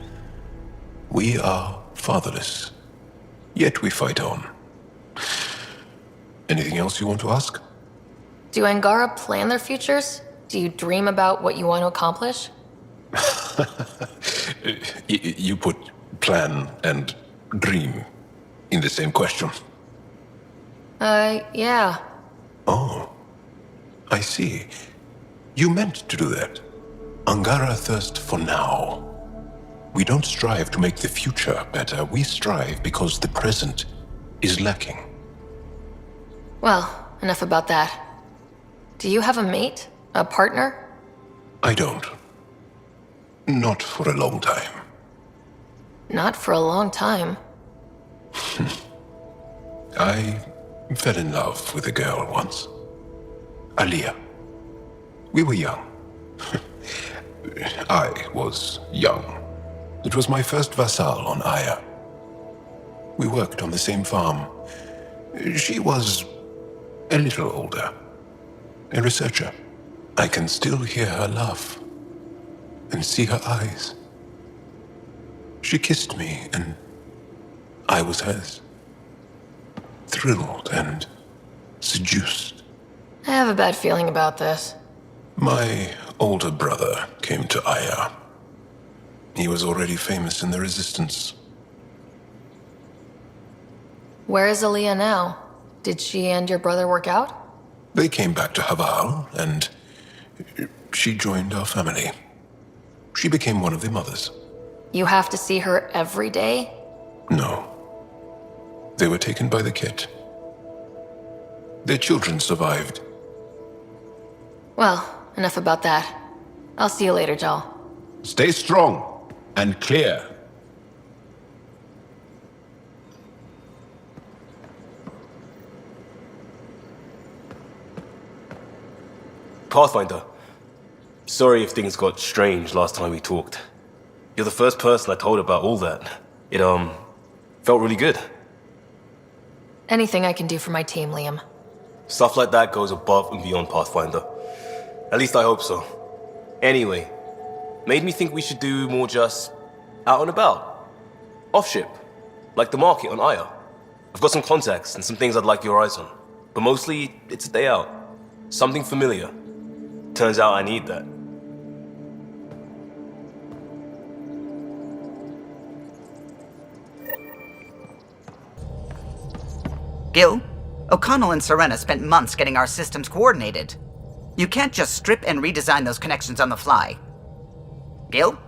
We are fatherless, yet we fight on. Anything else you want to ask? Do Angara plan their futures? Do you dream about what you want to accomplish? You put plan and dream in the same question. Yeah. Oh, I see. You meant to do that. Angara thirst for now. We don't strive to make the future better. We strive because the present is lacking. Well, enough about that. Do you have a mate? A partner? I don't. Not for a long time. Not for a long time. I fell in love with a girl once. Aliyah. We were young. I was young. It was my first vassal on Aya. We worked on the same farm. She was a little older. A researcher. I can still hear her laugh and see her eyes. She kissed me and I was hers. Thrilled and seduced. I have a bad feeling about this. My older brother came to Aya. He was already famous in the Resistance. Where is Aliyah now? Did she and your brother work out? They came back to Haval, and she joined our family. She became one of the mothers. You have to see her every day? No. They were taken by the Kett. Their children survived. Well, enough about that. I'll see you later, Jaal. Stay strong and clear. Pathfinder. Sorry if things got strange last time we talked. You're the first person I told about all that. It, felt really good. Anything I can do for my team, Liam. Stuff like that goes above and beyond Pathfinder. At least I hope so. Anyway, made me think we should do more just out and about. Off-ship. Like the market on Aya. I've got some contacts and some things I'd like your eyes on. But mostly, it's a day out. Something familiar. Turns out I need that. Gil, O'Connell and Serena spent months getting our systems coordinated. You can't just strip and redesign those connections on the fly. Gil?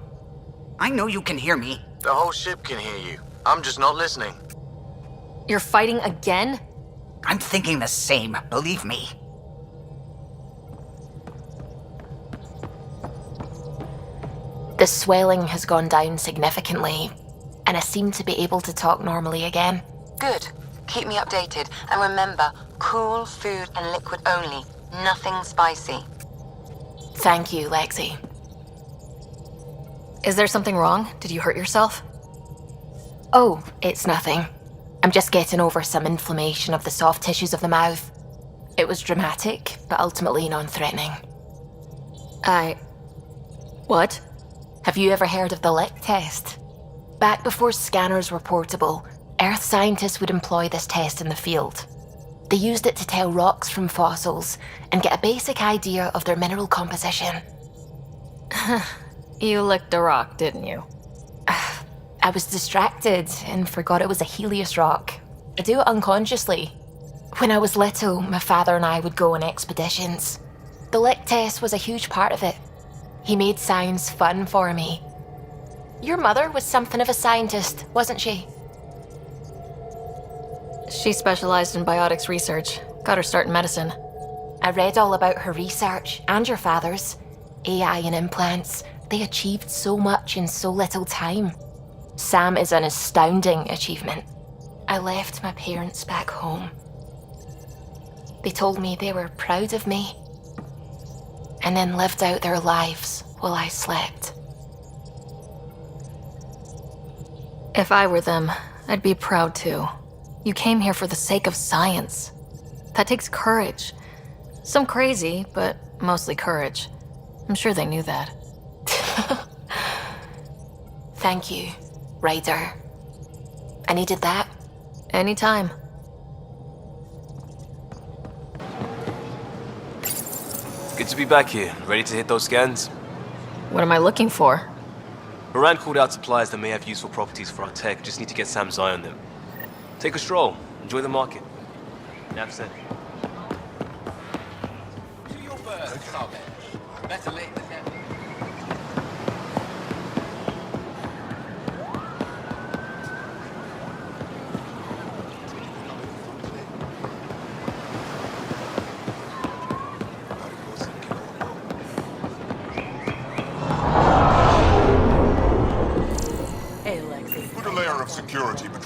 I know you can hear me. The whole ship can hear you. I'm just not listening. You're fighting again? I'm thinking the same, believe me. The swelling has gone down significantly, and I seem to be able to talk normally again. Good. Keep me updated. And remember, cool food and liquid only. Nothing spicy. Thank you, Lexi. Is there something wrong? Did you hurt yourself? Oh, it's nothing. I'm just getting over some inflammation of the soft tissues of the mouth. It was dramatic, but ultimately non-threatening. What? Have you ever heard of the Lick test? Back before scanners were portable, Earth scientists would employ this test in the field. They used it to tell rocks from fossils and get a basic idea of their mineral composition. You licked a rock, didn't you? I was distracted and forgot it was a Helios rock. I do it unconsciously. When I was little, my father and I would go on expeditions. The Lick test was a huge part of it. He made science fun for me. Your mother was something of a scientist, wasn't she? She specialized in biotics research. Got her start in medicine. I read all about her research, and your father's. AI and implants. They achieved so much in so little time. Sam is an astounding achievement. I left my parents back home. They told me they were proud of me, and then lived out their lives while I slept. If I were them, I'd be proud too. You came here for the sake of science. That takes courage. Some crazy, but mostly courage. I'm sure they knew that. Thank you, Ryder. I needed that. Anytime. Good to be back here. Ready to hit those scans? What am I looking for? Moran called out supplies that may have useful properties for our tech. Just need to get Sam's eye on them. Take a stroll. Enjoy the market. Nav sent. Do your bird, comment. Better late than never.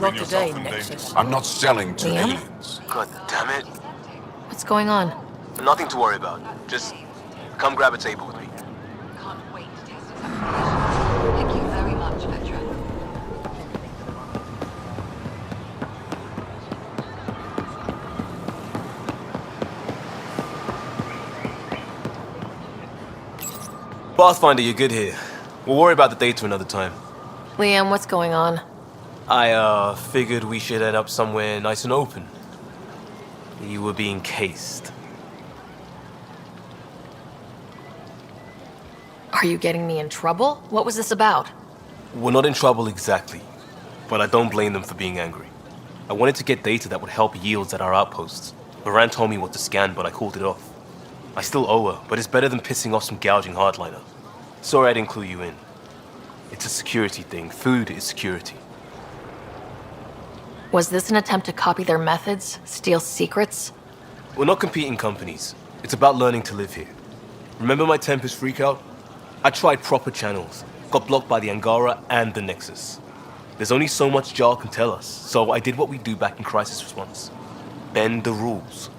o'clock today, Nexus. I'm not selling to Liam? aliens. God damn it. What's going on? Nothing to worry about. Just come grab a table with me. Thank you very much, Vetra. Pathfinder, you're good here. We'll worry about the data another time. Liam, what's going on? I, figured we should head up somewhere nice and open. You were being cased. Are you getting me in trouble? What was this about? We're not in trouble exactly, but I don't blame them for being angry. I wanted to get data that would help yields at our outposts. Moran told me what to scan, but I called it off. I still owe her, but it's better than pissing off some gouging hardliner. Sorry I didn't clue you in. It's a security thing. Food is security. Was this an attempt to copy their methods? Steal secrets? We're not competing companies. It's about learning to live here. Remember my Tempest freakout? I tried proper channels. Got blocked by the Angara and the Nexus. There's only so much Jaal can tell us, so I did what we do back in crisis response. Bend the rules.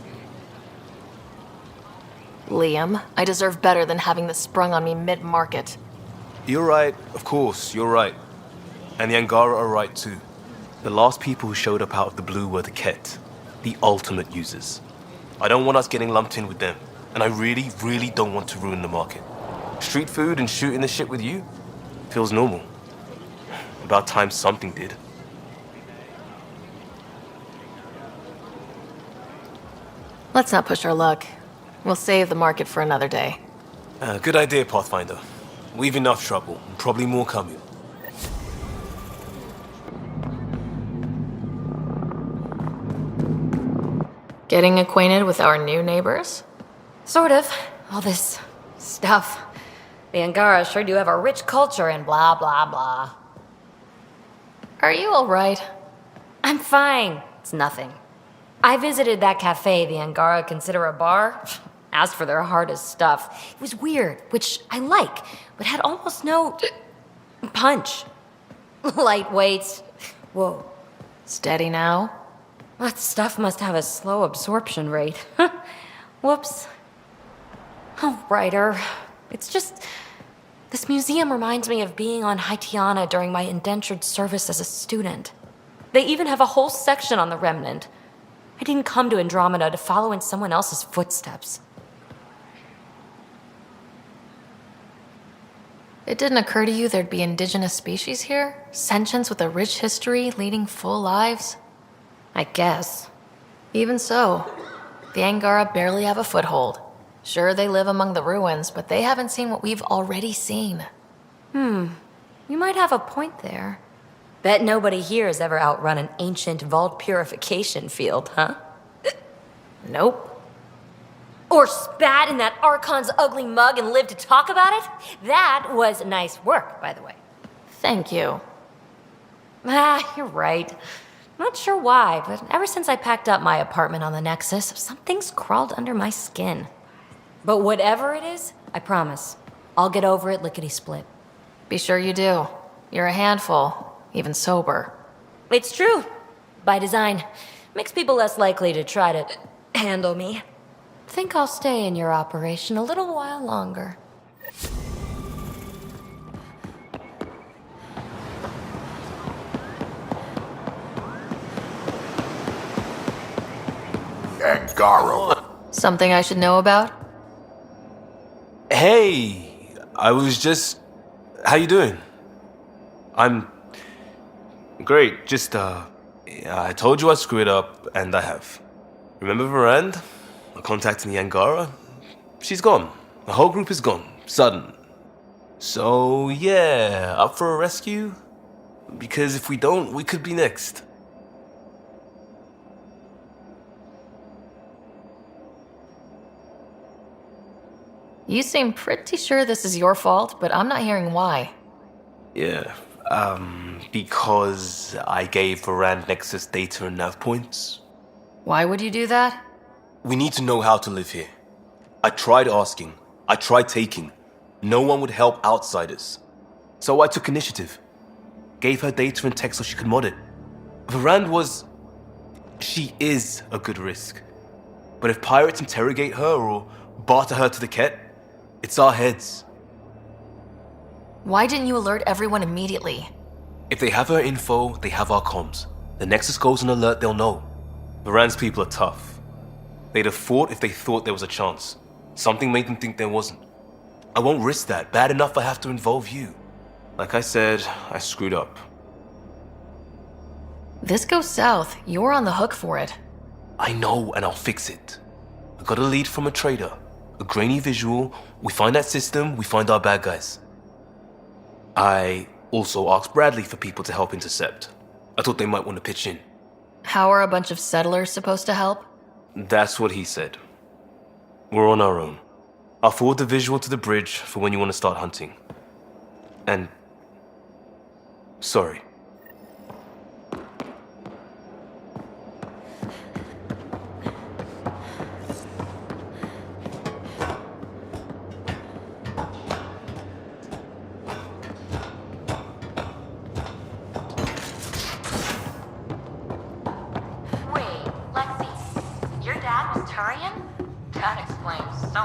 Liam, I deserve better than having this sprung on me mid-market. You're right, of course, you're right. And the Angara are right too. The last people who showed up out of the blue were the Ket, the ultimate users. I don't want us getting lumped in with them, and I really, really don't want to ruin the market. Street food and shooting the shit with you feels normal. About time something did. Let's not push our luck. We'll save the market for another day. Good idea, Pathfinder. We've enough trouble, and probably more coming. Getting acquainted with our new neighbors? Sort of. All this stuff. The Angara sure do have a rich culture and blah, blah, blah. Are you alright? I'm fine. It's nothing. I visited that cafe the Angara consider a bar. Asked for their hardest stuff. It was weird, which I like, but had almost no punch. Lightweight. Whoa. Steady now? That stuff must have a slow absorption rate. Whoops. Oh, writer. It's just... This museum reminds me of being on Haitiana during my indentured service as a student. They even have a whole section on the Remnant. I didn't come to Andromeda to follow in someone else's footsteps. It didn't occur to you there'd be indigenous species here? Sentients with a rich history, leading full lives? I guess. Even so, the Angara barely have a foothold. Sure, they live among the ruins, but they haven't seen what we've already seen. You might have a point there. Bet nobody here has ever outrun an ancient vault purification field, huh? Nope. Or spat in that Archon's ugly mug and lived to talk about it? That was nice work, by the way. Thank you. You're right. Not sure why, but ever since I packed up my apartment on the Nexus, something's crawled under my skin. But whatever it is, I promise, I'll get over it lickety-split. Be sure you do. You're a handful, even sober. It's true. By design. Makes people less likely to try to handle me. Think I'll stay in your operation a little while longer. Angara. Something I should know about? Hey, I was just... How you doing? I'm... Great, just, I told you I'd screw it up, and I have. Remember Varand? I contacted the Angara? She's gone. The whole group is gone. Sudden. So, yeah, up for a rescue? Because if we don't, we could be next. You seem pretty sure this is your fault, but I'm not hearing why. Yeah, because I gave Varand Nexus data and nav points. Why would you do that? We need to know how to live here. I tried asking. I tried taking. No one would help outsiders. So I took initiative. Gave her data and tech so she could mod it. Varand was... She is a good risk. But if pirates interrogate her or barter her to the Ket, it's our heads. Why didn't you alert everyone immediately? If they have her info, they have our comms. The Nexus goes on alert, they'll know. Varand's people are tough. They'd have fought if they thought there was a chance. Something made them think there wasn't. I won't risk that. Bad enough I have to involve you. Like I said, I screwed up. This goes south. You're on the hook for it. I know, and I'll fix it. I got a lead from a trader. A grainy visual. We find that system, we find our bad guys. I also asked Bradley for people to help intercept. I thought they might want to pitch in. How are a bunch of settlers supposed to help? That's what he said. We're on our own. I'll forward the visual to the bridge for when you want to start hunting. And... sorry. Wait, Lexi, your dad was Turian? That explains so